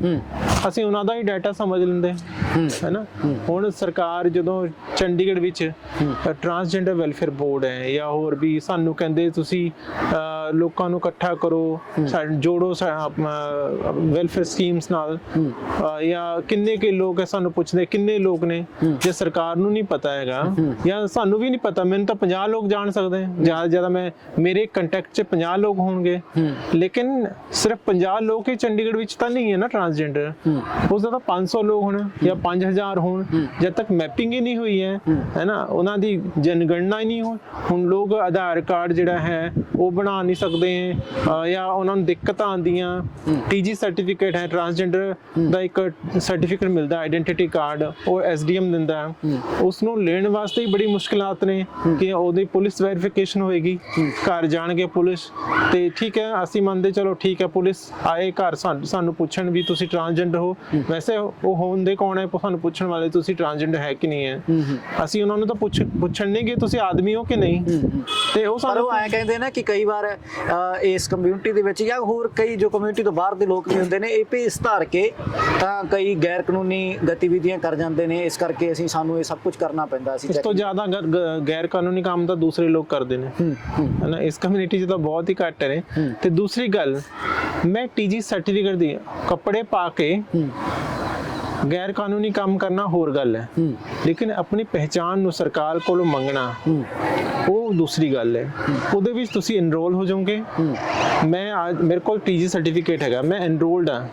ਅਸੀਂ ਉਹਨਾਂ ਦਾ ਹੀ ਡਾਟਾ ਸਮਝ ਲੈਂਦੇ ਹੈ ਨਾ। ਹੁਣ ਸਰਕਾਰ ਜਦੋਂ ਚੰਡੀਗੜ੍ਹ ਵਿੱਚ ਟਰਾਂਸਜੈਂਡਰ ਵੈਲਫੇਅਰ ਬੋਰਡ ਹੈ ਜਾਂ ਹੋਰ ਵੀ ਸਾਨੂੰ ਕਹਿੰਦੇ ਤੁਸੀਂ ਲੋਕਾਂ ਨੂੰ ਇਕੱਠਾ ਕਰੋ, ਜੋੜੋ ਵੈਲਫੇਅਰ ਸਕੀਮਸ ਨਾਲ, ਜਾਂ ਕਿੰਨੇ ਕੇ ਲੋਕ ਹੈ ਸਾਨੂੰ ਪੁੱਛਦੇ ਕਿੰਨੇ ਲੋਕ ਨੇ। ਜੇ ਸਰਕਾਰ ਨੂੰ ਨਹੀਂ ਪਤਾ ਹੈਗਾ ਜਾਂ ਸਾਨੂੰ ਵੀ ਨਹੀਂ ਪਤਾ, ਮੈਨੂੰ ਤਾਂ 50 ਲੋਕ ਜਾਣ ਸਕਦੇ, ਜ਼ਿਆਦਾ ਜ਼ਿਆਦਾ ਮੇਰੇ ਕੰਟੈਕਟ 'ਚ 50 ਲੋਕ ਹੋਣਗੇ, ਲੇਕਿਨ ਸਿਰਫ 50 ਲੋਕ ਹੀ ਚੰਡੀਗੜ੍ਹ ਵਿੱਚ ਤਾਂ ਨਹੀਂ ਹੈ ਨਾ ਟਰਾਂਸਜੈਂਡਰ। ਉਸਦਾ ਤਾਂ 500 ਲੋਕ ਹੋਣ ਜਾਂ 5000 ਹੋਣ, ਜਦ ਤੱਕ ਮੈਪਿੰਗ ਹੀ ਨਹੀਂ ਹੋਈ ਹੈ ਨਾ, ਉਹਨਾਂ ਦੀ ਜਨਗਣਨਾ ਹੀ ਨਹੀਂ ਹੋਈ। ਹੁਣ ਲੋਕ ਆਧਾਰ ਕਾਰਡ ਜਿਹੜਾ ਹੈ ਉਹ ਬਣਾ ਨਹੀਂ ਸਕਦੇ ਜਾਂ ਉਹਨਾਂ ਨੂੰ ਦਿੱਕਤਾਂ ਆਉਂਦੀਆਂ। TG ਸਰਟੀਫਿਕੇਟ ਹੈ, ਟਰਾਂਸਜੈਂਡਰ ਦਾ ਇੱਕ ਸਰਟੀਫਿਕੇਟ ਮਿਲਦਾ, ਆਈਡੈਂਟੀਟੀ ਕਾਰਡ, ਉਹ SDM ਦਿੰਦਾ ਹੈ। ਉਸ ਨੂੰ ਲੈਣ ਵਾਸਤੇ ਹੀ ਬੜੀ ਮੁਸ਼ਕਿਲਾਤ ਨੇ ਕਿ ਉਹਦੀ ਪੁਲਿਸ ਵੈਰੀਫਿਕੇਸ਼ਨ ਹੋਏਗੀ, ਘਰ ਜਾਣਗੇ ਪੁਲਿਸ ਤੇ ਠੀਕ ਹੈ ਅਸੀਂ ਮੰਨਦੇ, ਚਲੋ ਠੀਕ ਹੈ ਪੁਲਿਸ ਆਏ ਘਰ ਸਾਨੂੰ ਪੁੱਛਣ ਵੀ ਤੁਸੀਂ ਟਰਾਂਸਜੈਂਡਰ ਹੋ, ਵੈਸੇ ਉਹ ਹੋਣਦੇ ਕੌਣ ਹੈ ਸਾਨੂੰ ਪੁੱਛਣ ਵਾਲੇ, ਤੁਸੀਂ ਟਰਾਂਸਜੈਂਡਰ ਹੈ ਕਿ ਨਹੀਂ ਹੈ। ਅਸੀਂ ਉਹਨਾਂ ਨੂੰ ਤਾਂ ਪੁੱਛਣ ਨਹੀਂ ਕਿ ਤੁਸੀਂ ਆਦਮੀ ਹੋ ਕਿ ਨਹੀਂ, ਤੇ ਉਹ ਸਾਨੂੰ ਐਂ ਕਹਿੰਦੇ ਨੇ ਕਿ ਕਈ ਵਾਰ ਇਸ ਕਮਿਊਨਿਟੀ ਦੇ ਵਿੱਚ ਜਾਂ ਹੋਰ ਕਈ ਜੋ ਕਮਿਊਨਿਟੀ ਤੋਂ ਬਾਹਰ ਦੇ ਲੋਕ ਵੀ ਹੁੰਦੇ ਨੇ, ਇਹ ਭੇਸ ਧਾਰ ਕੇ ਤਾਂ ਕਈ ਗੈਰ ਕਾਨੂੰਨੀ ਗਤੀਵਿਧੀਆਂ ਕਰ ਜਾਂਦੇ ਨੇ, ਇਸ ਕਰਕੇ ਸਾਨੂੰ ਇਹ ਸਭ ਕੁਝ ਕਰਨਾ ਪੈਂਦਾ। ਇਸ ਤੋਂ ਜ਼ਿਆਦਾ ਗੈਰ ਕਾਨੂੰਨੀ ਕੰਮ ਤਾਂ ਦੂਸਰੇ ਲੋਕ ਕਰਦੇ ਨੇ ਹੈ ਨਾ, ਇਸ ਕਮਿਊਨਿਟੀ 'ਚ ਤਾਂ ਬਹੁਤ ਹੀ ਘੱਟ ਨੇ। ਤੇ ਦੂਸਰੀ ਗੱਲ, ਮੈਂ TG ਸਰਟੀਫਿਕੇਟ ਦੀ ਕੱਪੜੇ ਪਾ ਕੇ ਗੈਰ ਕਾਨੂੰਨੀ ਕੰਮ ਕਰਨਾ ਹੋਰ ਗੱਲ ਹੈ, ਲੇਕਿਨ ਆਪਣੀ ਪਹਿਚਾਣ ਨੂੰ ਸਰਕਾਰ ਕੋਲੋਂ ਮੰਗਣਾ ਉਹ ਦੂਸਰੀ ਗੱਲ ਹੈ। ਉਹਦੇ ਵਿੱਚ ਤੁਸੀਂ ਐਨਰੋਲ ਹੋ ਜਾਓਗੇ। ਮੈਂ ਮੇਰੇ ਕੋਲ TG ਸਰਟੀਫਿਕੇਟ ਹੈਗਾ, ਮੈਂ ਐਨਰੋਲਡ ਹਾਂ,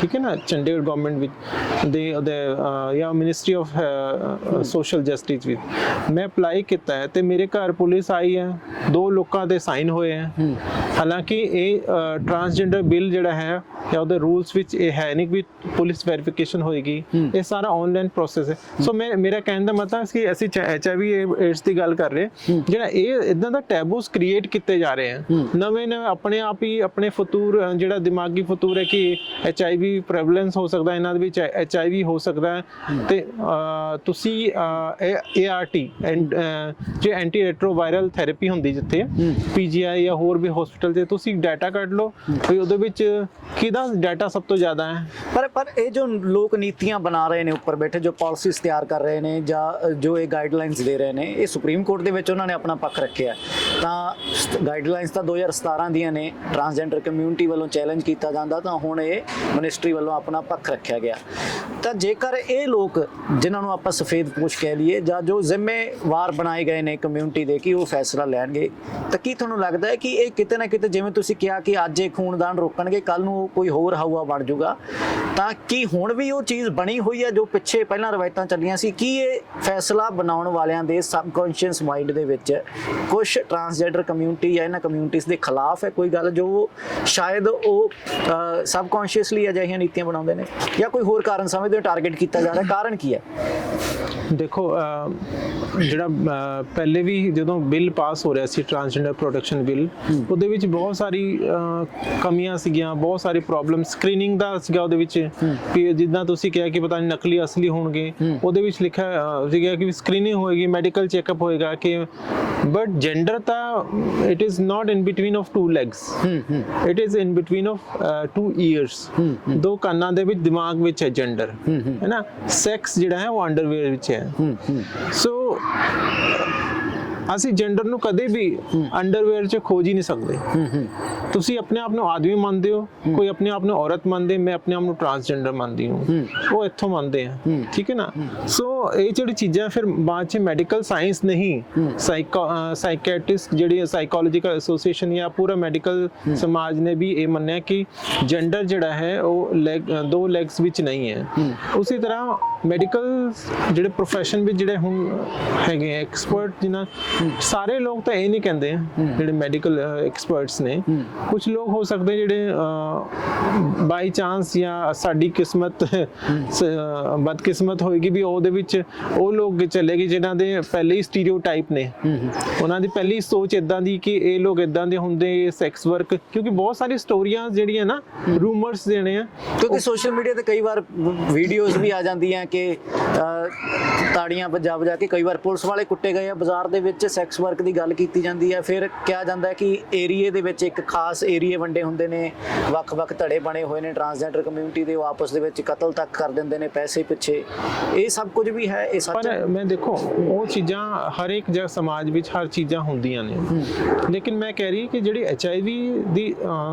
ਠੀਕ ਹੈ ਨਾ, ਚੰਡੀਗੜ੍ਹ ਗਵਰਨਮੈਂਟ ਵਿੱਚ ਦੇ ਜਾਂ ਮਿਨਿਸਟਰੀ ਆਫ ਸੋਸ਼ਲ ਜਸਟਿਸ ਵਿੱਚ ਮੈਂ ਅਪਲਾਈ ਕੀਤਾ ਹੈ ਤੇ ਮੇਰੇ ਘਰ ਪੁਲਿਸ ਆਈ ਹੈ, 2 ਲੋਕਾਂ ਦੇ ਸਾਈਨ ਹੋਏ ਹੈ। ਹਾਲਾਂਕਿ ਇਹ ਟਰਾਂਸਜੈਂਡਰ ਬਿੱਲ ਜਿਹੜਾ ਹੈ ਜਾਂ ਉਹਦੇ ਰੂਲਸ ਵਿੱਚ ਇਹ ਹੈ ਨਹੀਂ ਵੀ ਪੁਲਿਸ ਵੈਰੀਫਿਕੇਸ਼ਨ ਹੋਏਗੀ, ਇਹ ਸਾਰਾ ਆਨਲਾਈਨ ਪ੍ਰੋਸੈਸ ਹੈ। ਸੋ ਮੇਰਾ ਕਹਿਣ ਦਾ ਮਤਲਬ ਹੈ ਕਿ ਅਸੀਂ HIV AIDS ਦੀ ਗੱਲ ਕਰ ਰਹੇ, ਜਿਹੜਾ ਇਹ ਇਦਾਂ ਦਾ ਟੈਬੂਸ ਕ੍ਰੀਏਟ ਕੀਤੇ ਜਾ ਰਹੇ ਹਨ ਨਵੇਂ ਆਪਣੇ ਆਪ ਹੀ, ਆਪਣੇ ਫਤੂਰ ਜਿਹੜਾ ਦਿਮਾਗੀ ਫਤੂਰ ਹੈ ਕਿ HIV ਪ੍ਰੈਵਲੈਂਸ ਹੋ ਸਕਦਾ, ਇਹਨਾਂ ਦੇ ਵਿੱਚ HIV ਹੋ ਸਕਦਾ ਹੈ, ਤੇ ਤੁਸੀਂ ART ਜੇ ਐਂਟੀ ਰੈਟਰੋਵਾਇਰਲ ਥੈਰੇਪੀ ਹੁੰਦੀ ਜਿੱਥੇ PGI ਜਾਂ ਹੋਰ ਵੀ ਹਸਪੀਟਲ 'ਤੇ ਤੁਸੀਂ ਡਾਟਾ ਕੱਢ ਲਓ ਵੀ ਉਹਦੇ ਵਿੱਚ ਕਿਹਦਾ ਡਾਟਾ ਸਭ ਤੋਂ ਜ਼ਿਆਦਾ ਹੈ। ਪਰ ਇਹ ਜੋ ਲੋਕ ਨੀਤੀਆਂ ਬਣਾ ਰਹੇ ਨੇ ਉੱਪਰ ਬੈਠੇ, ਜੋ ਪਾਲਿਸੀਜ਼ ਤਿਆਰ ਕਰ ਰਹੇ ਨੇ ਜਾਂ ਜੋ ਇਹ ਗਾਈਡਲਾਈਨਸ ਦੇ ਰਹੇ ਨੇ, ਇਹ ਸੁਪਰੀਮ ਕੋਰਟ ਦੇ ਵਿੱਚ ਉਹਨਾਂ ਨੇ ਆਪਣਾ ਪੱਖ ਰੱਖਿਆ। ਤਾਂ ਗਾਈਡਲਾਈਨਸ ਤਾਂ 2017 ਦੀਆਂ ਨੇ, ਟਰਾਂਸਜੈਂਡਰ ਕਮਿਊਨਿਟੀ ਵੱਲੋਂ ਚੈਲੰਜ ਕੀਤਾ ਜਾਂਦਾ, ਤਾਂ ਹੁਣ ਇਹ ਮਿਨਿਸਟਰੀ ਵੱਲੋਂ ਆਪਣਾ ਪੱਖ ਰੱਖਿਆ ਗਿਆ। ਤਾਂ ਜੇਕਰ ਇਹ ਲੋਕ ਜਿਨ੍ਹਾਂ ਨੂੰ ਆਪਾਂ ਸਫੇਦ ਪੋਸ਼ ਕਹਿ ਲਈਏ ਜਾਂ ਜੋ ਜ਼ਿੰਮੇਵਾਰ ਬਣਾਏ ਗਏ ਨੇ ਕਮਿਊਨਿਟੀ ਦੇ ਕਿ ਉਹ ਫੈਸਲਾ ਲੈਣਗੇ, ਤਾਂ ਕੀ ਤੁਹਾਨੂੰ ਲੱਗਦਾ ਹੈ ਕਿ ਇਹ ਕਿਤੇ ਨਾ ਕਿਤੇ, ਜਿਵੇਂ ਤੁਸੀਂ ਕਿਹਾ ਕਿ ਅੱਜ ਇਹ ਖੂਨਦਾਨ ਰੋਕਣਗੇ, ਕੱਲ ਨੂੰ ਕੋਈ ਹੋਰ ਹਵਾ ਬਣ ਜਾਊਗਾ, ਤਾਂ ਕੀ ਹੁਣ ਵੀ ਉਹ ਚੀਜ਼ ਬਣੀ ਹੋਈ ਹੈ ਜੋ ਪਿੱਛੇ ਪਹਿਲਾਂ ਰਵਾਇਤਾਂ ਚੱਲੀਆਂ ਸੀ, ਕੀ ਇਹ ਫੈਸਲਾ ਬਣਾਉਣ ਵਾਲਿਆਂ ਦੇ ਸਬਕੌਂਸ਼ੀਅਸ ਮਾਈਂਡ ਦੇ ਵਿੱਚ ਕੁਝ ਟਰਾਂਸਜੈਂਡਰ ਕਮਿਊਨਿਟੀ ਜਾਂ ਇਹਨਾਂ ਕਮਿਊਨਿਟੀਜ਼ ਦੇ ਖਿਲਾਫ ਹੈ ਕੋਈ ਗੱਲ, ਜੋ ਸ਼ਾਇਦ ਉਹ ਸਬਕੌਂਸ਼ੀਅਸਲੀ ਅਜਿਹੀਆਂ ਨੀਤੀਆਂ ਬਣਾਉਂਦੇ ਨੇ, ਜਾਂ ਕੋਈ ਹੋਰ ਕਾਰਨ ਸਮਝਦੇ ਹੋ ਟਾਰਗੇਟ ਕੀਤਾ ਜਾ ਰਿਹਾ? ਕਾਰਨ ਕੀ ਹੈ? ਦੇਖੋ ਜਿਹੜਾ ਪਹਿਲੇ ਵੀ ਜਦੋਂ ਬਿੱਲ ਪਾਸ ਹੋ ਰਿਹਾ ਸੀ ਟਰਾਂਸਜੈਂਡਰ ਪ੍ਰੋਟੈਕਸ਼ਨ ਬਿੱਲ, ਉਹਦੇ ਵਿੱਚ ਬਹੁਤ ਸਾਰੀ ਕਮੀਆਂ ਸੀਗੀਆਂ, ਬਹੁਤ ਸਾਰੇ ਪ੍ਰੋਬਲਮ ਸਕਰੀਨਿੰਗ ਦਾ ਸੀਗਾ ਉਹਦੇ ਵਿੱਚ, ਕਿ ਜਿੱਦਾਂ ਤੁਸੀਂ ਕਿਹਾ ਕਿ ਪਤਾ ਨਹੀਂ ਨਕਲੀ ਅਸਲੀ ਹੋਣਗੇ, ਉਹਦੇ ਵਿੱਚ ਲਿਖਿਆ ਸੀਗਾ ਕਿ ਸਕਰੀਨਿੰਗ ਹੋਏਗੀ, ਮੈਡੀਕਲ ਚੈੱਕਅਪ ਹੋਏਗਾ, ਕਿ ਬਟ ਜੈਂਡਰ ਤਾਂ it is not in between of two legs, it is in between of 2 ears, 2 ਕੰਨਾਂ ਦੇ ਵਿੱਚ, ਦਿਮਾਗ ਵਿੱਚ ਹੈ ਜੈਂਡਰ, ਹੈ ਨਾ। ਸੈਕਸ ਜਿਹੜਾ ਹੈ ਉਹ ਅੰਡਰਵੇਅਰ ਵਿੱਚ ਹੈ। ਸੋ ਅਸੀਂ ਜੈਂਡਰ ਨੂੰ ਕਦੇ ਵੀ ਅੰਡਰਵੇਅਰ 'ਚ ਖੋਜ ਹੀ ਨਹੀਂ ਸਕਦੇ। ਤੁਸੀਂ ਆਪਣੇ ਆਪ ਨੂੰ ਆਦਮੀ ਮੰਨਦੇ ਹੋ, ਕੋਈ ਆਪਣੇ ਆਪ ਨੂੰ ਔਰਤ ਮੰਨਦੇ, ਮੈਂ ਆਪਣੇ ਆਪ ਨੂੰ ਟਰਾਂਸਜੈਂਡਰ ਮੰਨਦੀ ਹਾਂ, ਉਹ ਇੱਥੋਂ ਮੰਨਦੇ ਆ, ਠੀਕ ਹੈ ਨਾ। ਸੋ ਇਹ ਜਿਹੜੀ ਚੀਜ਼ਾਂ ਫਿਰ ਬਾਅਦ 'ਚ ਮੈਡੀਕਲ ਸਾਇੰਸ ਨਹੀਂ, ਸਾਈਕੈਟ੍ਰਿਸਟ ਜਿਹੜੀ ਸਾਈਕੋਲੋਜੀਕਲ ਐਸੋਸੀਏਸ਼ਨ ਜਾਂ ਪੂਰਾ ਮੈਡੀਕਲ ਸਮਾਜ ਨੇ ਵੀ ਇਹ ਮੰਨਿਆ ਕਿ ਜੈਂਡਰ ਜਿਹੜਾ ਹੈ ਉਹ 2 ਲੈਗਸ ਵਿੱਚ ਨਹੀਂ ਹੈ। ਉਸੇ ਤਰ੍ਹਾਂ ਮੈਡੀਕਲ ਜਿਹੜੇ ਪ੍ਰੋਫੈਸ਼ਨ ਵਿੱਚ ਜਿਹੜੇ ਹੁਣ ਹੈਗੇ ਐਕਸਪਰਟ, ਜਿਨ੍ਹਾਂ ਸਾਰੇ ਲੋਕ ਤਾਂ ਇਹ ਨਹੀਂ ਕਹਿੰਦੇ ਜਿਹੜੇ ਮੈਡੀਕਲ ਐਕਸਪਰਟਸ ਨੇ, ਕੁਝ ਲੋਕ ਹੋ ਸਕਦੇ ਜਿਹੜੇ ਬਾਈ ਚਾਂਸ ਜਾਂ ਸਾਡੀ ਕਿਸਮਤ ਬਦਕਿਸਮਤ ਹੋਏਗੀ ਵੀ ਉਹਦੇ ਵਿੱਚ ਉਹ ਲੋਕ ਚਲੇਗੇ ਜਿਨ੍ਹਾਂ ਦੇ ਪਹਿਲੇ ਹੀ ਸਟੀਰੀਓਟਾਈਪ ਨੇ, ਉਹਨਾਂ ਦੀ ਪਹਿਲੀ ਸੋਚ ਇਦਾਂ ਦੀ ਕਿ ਇਹ ਲੋਕ ਇਦਾਂ ਦੇ ਹੁੰਦੇ, ਸੈਕਸ ਵਰਕ, ਕਿਉਂਕਿ ਬਹੁਤ ਸਾਰੀ ਸਟੋਰੀਆਂ ਜਿਹੜੀਆਂ ਨਾ ਰੂਮਰਸ ਦੇਣੇ ਆ, ਕਿਉਂਕਿ ਸੋਸ਼ਲ ਮੀਡੀਆ ਤੇ ਕਈ ਵਾਰ ਵੀਡੀਓਜ਼ ਵੀ ਆ ਜਾਂਦੀਆਂ ਕਿ ਤਾੜੀਆਂ ਵਜਾ ਵਜਾ ਕੇ ਕਈ ਵਾਰ ਪੁਲਿਸ ਵਾਲੇ ਕੁੱਟੇ ਗਏ ਆ, ਬਾਜ਼ਾਰ ਦੇ ਵਿੱਚ ਸੈਕਸ ਵਰਕ ਦੀ ਗੱਲ ਕੀਤੀ ਜਾਂਦੀ ਹੈ, ਫਿਰ ਕਿਹਾ ਜਾਂਦਾ ਹੈ ਕਿ ਏਰੀਏ ਦੇ ਵਿੱਚ ਇੱਕ ਖਾਸ ਏਰੀਏ ਵੰਡੇ ਹੁੰਦੇ ਨੇ, ਵੱਖ-ਵੱਖ ਧੜੇ ਬਣੇ ਹੋਏ ਨੇ ਟਰਾਂਸਜੈਂਡਰ ਕਮਿਊਨਿਟੀ ਦੇ, ਉਹ ਆਪਸ ਦੇ ਵਿੱਚ ਕਤਲ ਤੱਕ ਕਰ ਦਿੰਦੇ ਨੇ ਪੈਸੇ ਪਿੱਛੇ, ਇਹ ਸਭ ਕੁਝ ਵੀ ਹੈ, ਇਹ ਸੱਚ ਹੈ? ਪਰ ਮੈਂ ਦੇਖੋ ਉਹ ਚੀਜ਼ਾਂ ਹਰ ਇੱਕ ਜਗ੍ਹਾ ਸਮਾਜ ਵਿੱਚ ਹਰ ਚੀਜ਼ਾਂ ਹੁੰਦੀਆਂ ਨੇ, ਲੇਕਿਨ ਮੈਂ ਕਹਿ ਰਹੀ ਕਿ ਜਿਹੜੀ HIV ਦੀ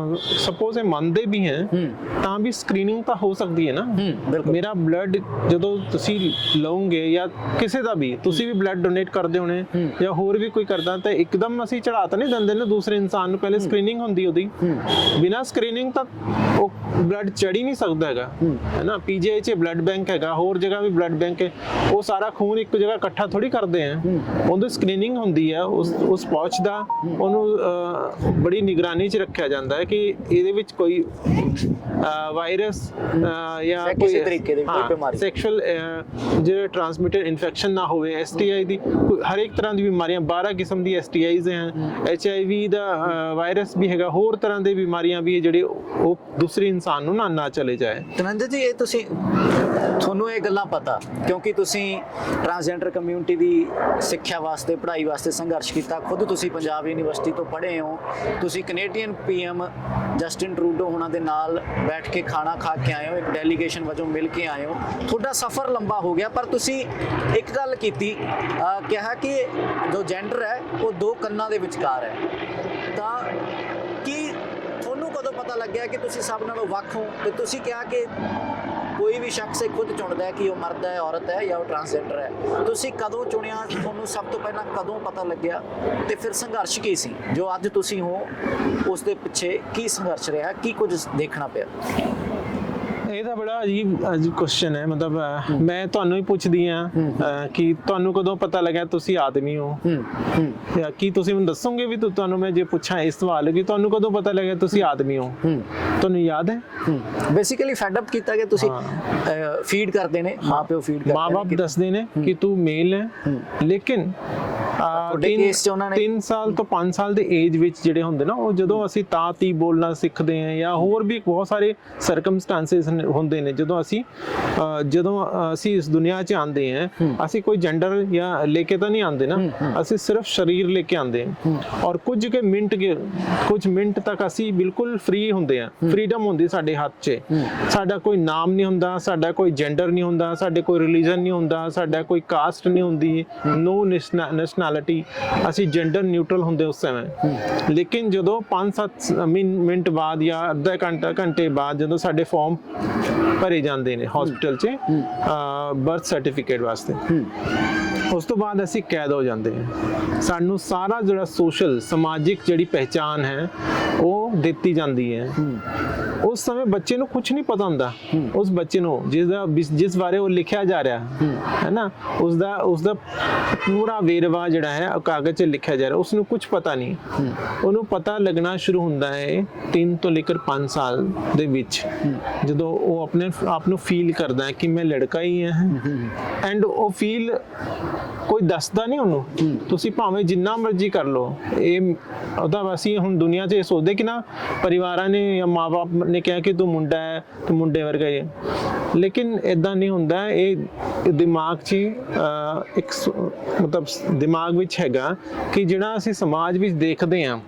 ਸਪੋਜ਼ ਇਹ ਮੰਨਦੇ ਵੀ ਹੈ ਤਾਂ ਵੀ ਸਕਰੀਨਿੰਗ ਤਾਂ ਹੋ ਸਕਦੀ ਹੈ ਨਾ। ਮੇਰਾ ਬਲੱਡ ਜਦੋਂ ਤੁਸੀਂ ਲਓਗੇ ਜਾਂ ਕਿਸੇ ਦਾ ਵੀ ਤੁਸੀਂ ਵੀ ਬਲੱਡ ਡੋਨੇਟ ਕਰਦੇ ਹੋਣੇ ਜਾਂ ਹੋਰ ਵੀ ਕੋਈ ਕਰਦਾ, ਤਾਂ ਇੱਕਦਮ ਅਸੀਂ ਚੜਾ ਤਾਂ ਨਹੀਂ ਦਿੰਦੇ ਨਾ ਦੂਸਰੇ ਇਨਸਾਨ ਨੂੰ, ਪਹਿਲੇ ਸਕਰੀਨਿੰਗ ਹੁੰਦੀ ਉਹਦੀ, ਬਿਨਾਂ ਸਕਰੀਨਿੰਗ ਤਾਂ ਉਹ ਬਲੱਡ ਚੜ ਹੀ ਨਹੀਂ ਸਕਦਾ ਹੈਗਾ, ਹੈ ਨਾ। PGI 'ਚ ਬਲੱਡ ਬੈਂਕ ਹੈਗਾ, ਹੋਰ ਜਗ੍ਹਾ ਵੀ ਬਲੱਡ ਬੈਂਕ ਹੈ, ਉਹ ਸਾਰਾ ਖੂਨ ਇੱਕ ਜਗ੍ਹਾ ਇਕੱਠਾ ਥੋੜੀ ਕਰਦੇ ਆ, ਉਹਦੀ ਸਕਰੀਨਿੰਗ ਹੁੰਦੀ ਹੈ, ਉਸ ਪਹੁੰਚ ਦਾ ਉਹਨੂੰ ਬੜੀ ਨਿਗਰਾਨੀ 'ਚ ਰੱਖਿਆ ਜਾਂਦਾ ਹੈ ਕਿ ਇਹਦੇ ਵਿੱਚ ਕੋਈ ਵਾਇਰਸ ਜਾਂ ਕਿਸੇ ਤਰੀਕੇ ਦੀ ਕੋਈ ਬਿਮਾਰੀ, ਸੈਕਸ਼ੂਅਲ ਜਿਹੜਾ ਟ੍ਰਾਂਸਮਿਟਡ ਇਨਫੈਕਸ਼ਨ ਨਾ ਹੋਵੇ, STI ਦੀ ਹਰ ਇੱਕ ਤਰ੍ਹਾਂ ਦੀ ਬਿਮਾਰੀਆਂ, 12 ਕਿਸਮ ਦੀ STIs ਹੈ, HIV ਦਾ ਵਾਇਰਸ ਵੀ ਹੈਗਾ, ਹੋਰ ਤਰ੍ਹਾਂ ਦੇ ਬਿਮਾਰੀਆਂ ਵੀ ਜਿਹੜੇ ਉਹ ਦੂਸਰੇ ਇਨਸਾਨ ਨੂੰ ਨਾ ਚਲੇ ਜਾਏ। ਧਨੰਜੇ ਜੀ, ਇਹ ਤੁਹਾਨੂੰ ਇਹ ਗੱਲਾਂ ਪਤਾ ਕਿਉਂਕਿ ਤੁਸੀਂ ਟਰਾਂਸਜੈਂਡਰ ਕਮਿਊਨਿਟੀ ਦੀ ਸਿੱਖਿਆ ਵਾਸਤੇ, ਪੜ੍ਹਾਈ ਵਾਸਤੇ ਸੰਘਰਸ਼ ਕੀਤਾ, ਖੁਦ ਤੁਸੀਂ ਪੰਜਾਬ ਯੂਨੀਵਰਸਿਟੀ ਤੋਂ ਪੜ੍ਹੇ ਹੋ, ਤੁਸੀਂ ਕੈਨੇਡੀਅਨ PM ਜਸਟਿਨ ਟਰੂਡੋ ਉਹਨਾਂ ਦੇ ਨਾਲ ਬੈਠ ਕੇ ਖਾਣਾ ਖਾ ਕੇ ਆਏ ਹੋ, ਇੱਕ ਡੈਲੀਗੇਸ਼ਨ ਵਜੋਂ ਮਿਲ ਕੇ ਆਏ ਹੋ, ਤੁਹਾਡਾ ਸਫ਼ਰ ਲੰਬਾ ਹੋ ਗਿਆ, ਪਰ ਤੁਸੀਂ ਇੱਕ ਗੱਲ ਕੀਤੀ, ਕਿਹਾ ਕਿ ਜੋ ਜੈਂਡਰ ਹੈ ਉਹ 2 ਕੰਨਾਂ ਦੇ ਵਿਚਕਾਰ ਹੈ। ਤਾਂ ਕੀ ਤੁਹਾਨੂੰ ਕਦੋਂ ਪਤਾ ਲੱਗਿਆ ਕਿ ਤੁਸੀਂ ਸਭ ਨਾਲੋਂ ਵੱਖ ਹੋ? ਤੇ ਤੁਸੀਂ ਕਿਹਾ ਕਿ ਕੋਈ ਵੀ ਸ਼ਖਸ ਖੁਦ ਚੁਣਦਾ ਹੈ ਕਿ ਉਹ ਮਰਦ ਹੈ, ਔਰਤ ਹੈ ਜਾਂ ਉਹ ਟਰਾਂਸਜੈਂਡਰ ਹੈ, ਤੁਸੀਂ ਕਦੋਂ ਚੁਣਿਆ? ਤੁਹਾਨੂੰ ਸਭ ਤੋਂ ਪਹਿਲਾਂ ਕਦੋਂ ਪਤਾ ਲੱਗਿਆ? ਤੇ ਫਿਰ ਸੰਘਰਸ਼ ਕੀ ਸੀ ਜੋ ਅੱਜ ਤੁਸੀਂ ਹੋ, ਉਸ ਦੇ ਪਿੱਛੇ ਕੀ ਸੰਘਰਸ਼ ਰਿਹਾ, ਕੀ ਕੁਝ ਦੇਖਣਾ ਪਿਆ? ਇਹ ਤਾਂ ਬੜਾ ਅਜੀਬ ਕੁਐਸਚਨ ਹੈ, ਮਤਲਬ ਮੈਂ ਤੁਹਾਨੂੰ ਹੀ ਪੁੱਛਦੀ ਆ ਕਿ ਤੁਹਾਨੂੰ ਕਦੋਂ ਪਤਾ ਲੱਗਾ ਤੁਸੀਂ ਆਦਮੀ ਹੋ, ਜਾਂ ਕੀ ਤੁਸੀਂ ਮੈਨੂੰ ਦੱਸੋਗੇ ਵੀ ਤੁਹਾਨੂੰ ਮੈਂ ਜੇ ਪੁੱਛਾਂ ਇਸ ਸਵਾਲ ਕਿ ਤੁਹਾਨੂੰ ਕਦੋਂ ਪਤਾ ਲੱਗਾ ਤੁਸੀਂ ਆਦਮੀ ਹੋ, ਤੁਹਾਨੂੰ ਯਾਦ ਹੈ? ਬੇਸਿਕਲੀ ਫੈਡ ਅਪ ਕੀਤਾ ਕਿ ਤੁਸੀਂ ਫੀਡ ਕਰਦੇ ਨੇ, ਮਾਪਿਓ ਫੀਡ ਕਰਦੇ ਨੇ, ਮਾਂ-ਬਾਪ ਦੱਸਦੇ ਨੇ ਕਿ ਤੂੰ ਮੇਲ ਹੈ, ਲੇਕਿਨ 3 ਸਾਲ ਤੋਂ 5 ਸਾਲ ਦੇ ਏਜ ਵਿੱਚ ਜਿਹੜੇ ਹੁੰਦੇ ਨਾ, ਉਹ ਜਦੋਂ ਅਸੀਂ ਤੀ ਬੋਲਣਾ ਸਿੱਖਦੇ ਹਾਂ ਜਾਂ ਹੋਰ ਵੀ ਬਹੁਤ ਸਾਰੇ ਸਰਕਮਸਟੈਂਸਸ ਹੁੰਦੇ ਨੇ, ਜਦੋਂ ਅਸੀਂ ਇਸ ਦੁਨੀਆ 'ਚ ਆਉਂਦੇ ਹਾਂ, ਅਸੀਂ ਕੋਈ ਜੈਂਡਰ ਜਾਂ ਲੈ ਕੇ ਤਾਂ ਨਹੀਂ ਆਉਂਦੇ ਨਾ, ਅਸੀਂ ਸਿਰਫ ਸਰੀਰ ਲੈ ਕੇ ਆਉਂਦੇ ਹਾਂ, ਔਰ ਕੁਝ ਮਿੰਟ ਤੱਕ ਅਸੀਂ ਬਿਲਕੁਲ ਫ੍ਰੀ ਹੁੰਦੇ ਹਾਂ, ਫ੍ਰੀडम ਹੁੰਦੀ ਸਾਡੇ ਹੱਥ 'ਚ, ਸਾਡਾ ਕੋਈ ਨਾਮ ਨਹੀਂ ਹੁੰਦਾ, ਸਾਡਾ ਕੋਈ ਜੈਂਡਰ ਨਹੀਂ ਹੁੰਦਾ, ਸਾਡੇ ਕੋਈ ਰਿਲੀਜਨ ਨਹੀਂ ਹੁੰਦਾ, ਸਾਡਾ ਕੋਈ ਕਾਸਟ ਨਹੀਂ ਹੁੰਦੀ, ਨੋ ਨੈਸ਼ਨੈਲਿਟੀ, ਅਸੀਂ ਜੈਂਡਰ ਨਿਊਟਰਲ ਹੁੰਦੇ ਉਸ ਸਮੇਂ। ਲੇਕਿਨ ਜਦੋਂ 5-7 ਮਿੰਟ ਬਾਅਦ ਜਾਂ ਅੱਧਾ ਘੰਟੇ ਬਾਅਦ ਜਦੋਂ ਸਾਡੇ ਫਾਰਮ ਭਰੇ ਜਾਂਦੇ ਨੇ ਹਸਪੀਟਲ 'ਚ ਬਰਥ ਸਰਟੀਫਿਕੇਟ ਵਾਸਤੇ, ਉਸ ਤੋਂ ਬਾਅਦ ਅਸੀਂ ਕੈਦ ਹੋ ਜਾਂਦੇ ਹਾਂ, ਸਾਨੂੰ ਸਾਰਾ ਜਿਹੜਾ ਸਮਾਜਿਕ ਜਿਹੜੀ ਪਹਿਚਾਨ ਹੈ ਉਹ ਦਿੱਤੀ ਜਾਂਦੀ ਹੈ। ਉਸ ਸਮੇਂ ਬੱਚੇ ਨੂੰ ਕੁਝ ਨਹੀਂ ਪਤਾ ਹੁੰਦਾ, ਉਸ ਬੱਚੇ ਨੂੰ ਜਿਸ ਬਾਰੇ ਉਹ ਲਿਖਿਆ ਜਾ ਰਿਹਾ ਹੈ ਨਾ, ਉਸਦਾ ਪੂਰਾ ਵੇਰਵਾ ਜਿਹੜਾ ਹੈ ਕਾਗਜ਼ 'ਚ ਲਿਖਿਆ ਜਾ ਰਿਹਾ, ਉਸ ਨੂੰ ਕੁਝ ਪਤਾ ਨਹੀਂ। ਉਹਨੂੰ ਪਤਾ ਲੱਗਣਾ ਸ਼ੁਰੂ ਹੁੰਦਾ ਹੈ 3 ਤੋਂ ਲੈ ਕੇ 5 ਸਾਲ ਦੇ ਵਿੱਚ, ਜਦੋਂ ਉਹ ਆਪਣੇ ਆਪ ਨੂੰ ਫੀਲ ਕਰਦਾ ਹੈ ਕਿ ਮੈਂ ਲੜਕਾ ਹੀ ਹਾਂ। ਐਂਡ ਉਹ ਫੀਲ ਕੋਈ ਦੱਸਦਾ ਨਹੀਂ ਉਹਨੂੰ, ਤੁਸੀਂ ਭਾਵੇਂ ਜਿੰਨਾ ਮਰਜ਼ੀ ਕਰ ਲਓ। ਇਹ ਉਹਦਾ ਅਸੀਂ ਹੁਣ ਦੁਨੀਆ 'ਚ ਇਹ ਸੋਚਦੇ ਕਿ ਨਾ ਪਰਿਵਾਰਾਂ ਨੇ ਜਾਂ ਮਾਂ-ਬਾਪ ਨੇ ਕਿਹਾ ਕਿ ਤੂੰ ਮੁੰਡਾ ਹੈ, ਤੂੰ ਮੁੰਡੇ ਵਰਗਾ ਹੀ ਹੈ, ਲੇਕਿਨ ਇਦਾਂ ਨਹੀਂ ਹੁੰਦਾ। ਇਹ ਦਿਮਾਗ 'ਚ ਇੱਕ ਮਤਲਬ ਦਿਮਾਗ ਵਿੱਚ ਹੈਗਾ ਕਿ ਜਿਹੜਾ ਅਸੀਂ ਸਮਾਜ ਵਿੱਚ ਦੇਖਦੇ ਹਾਂ,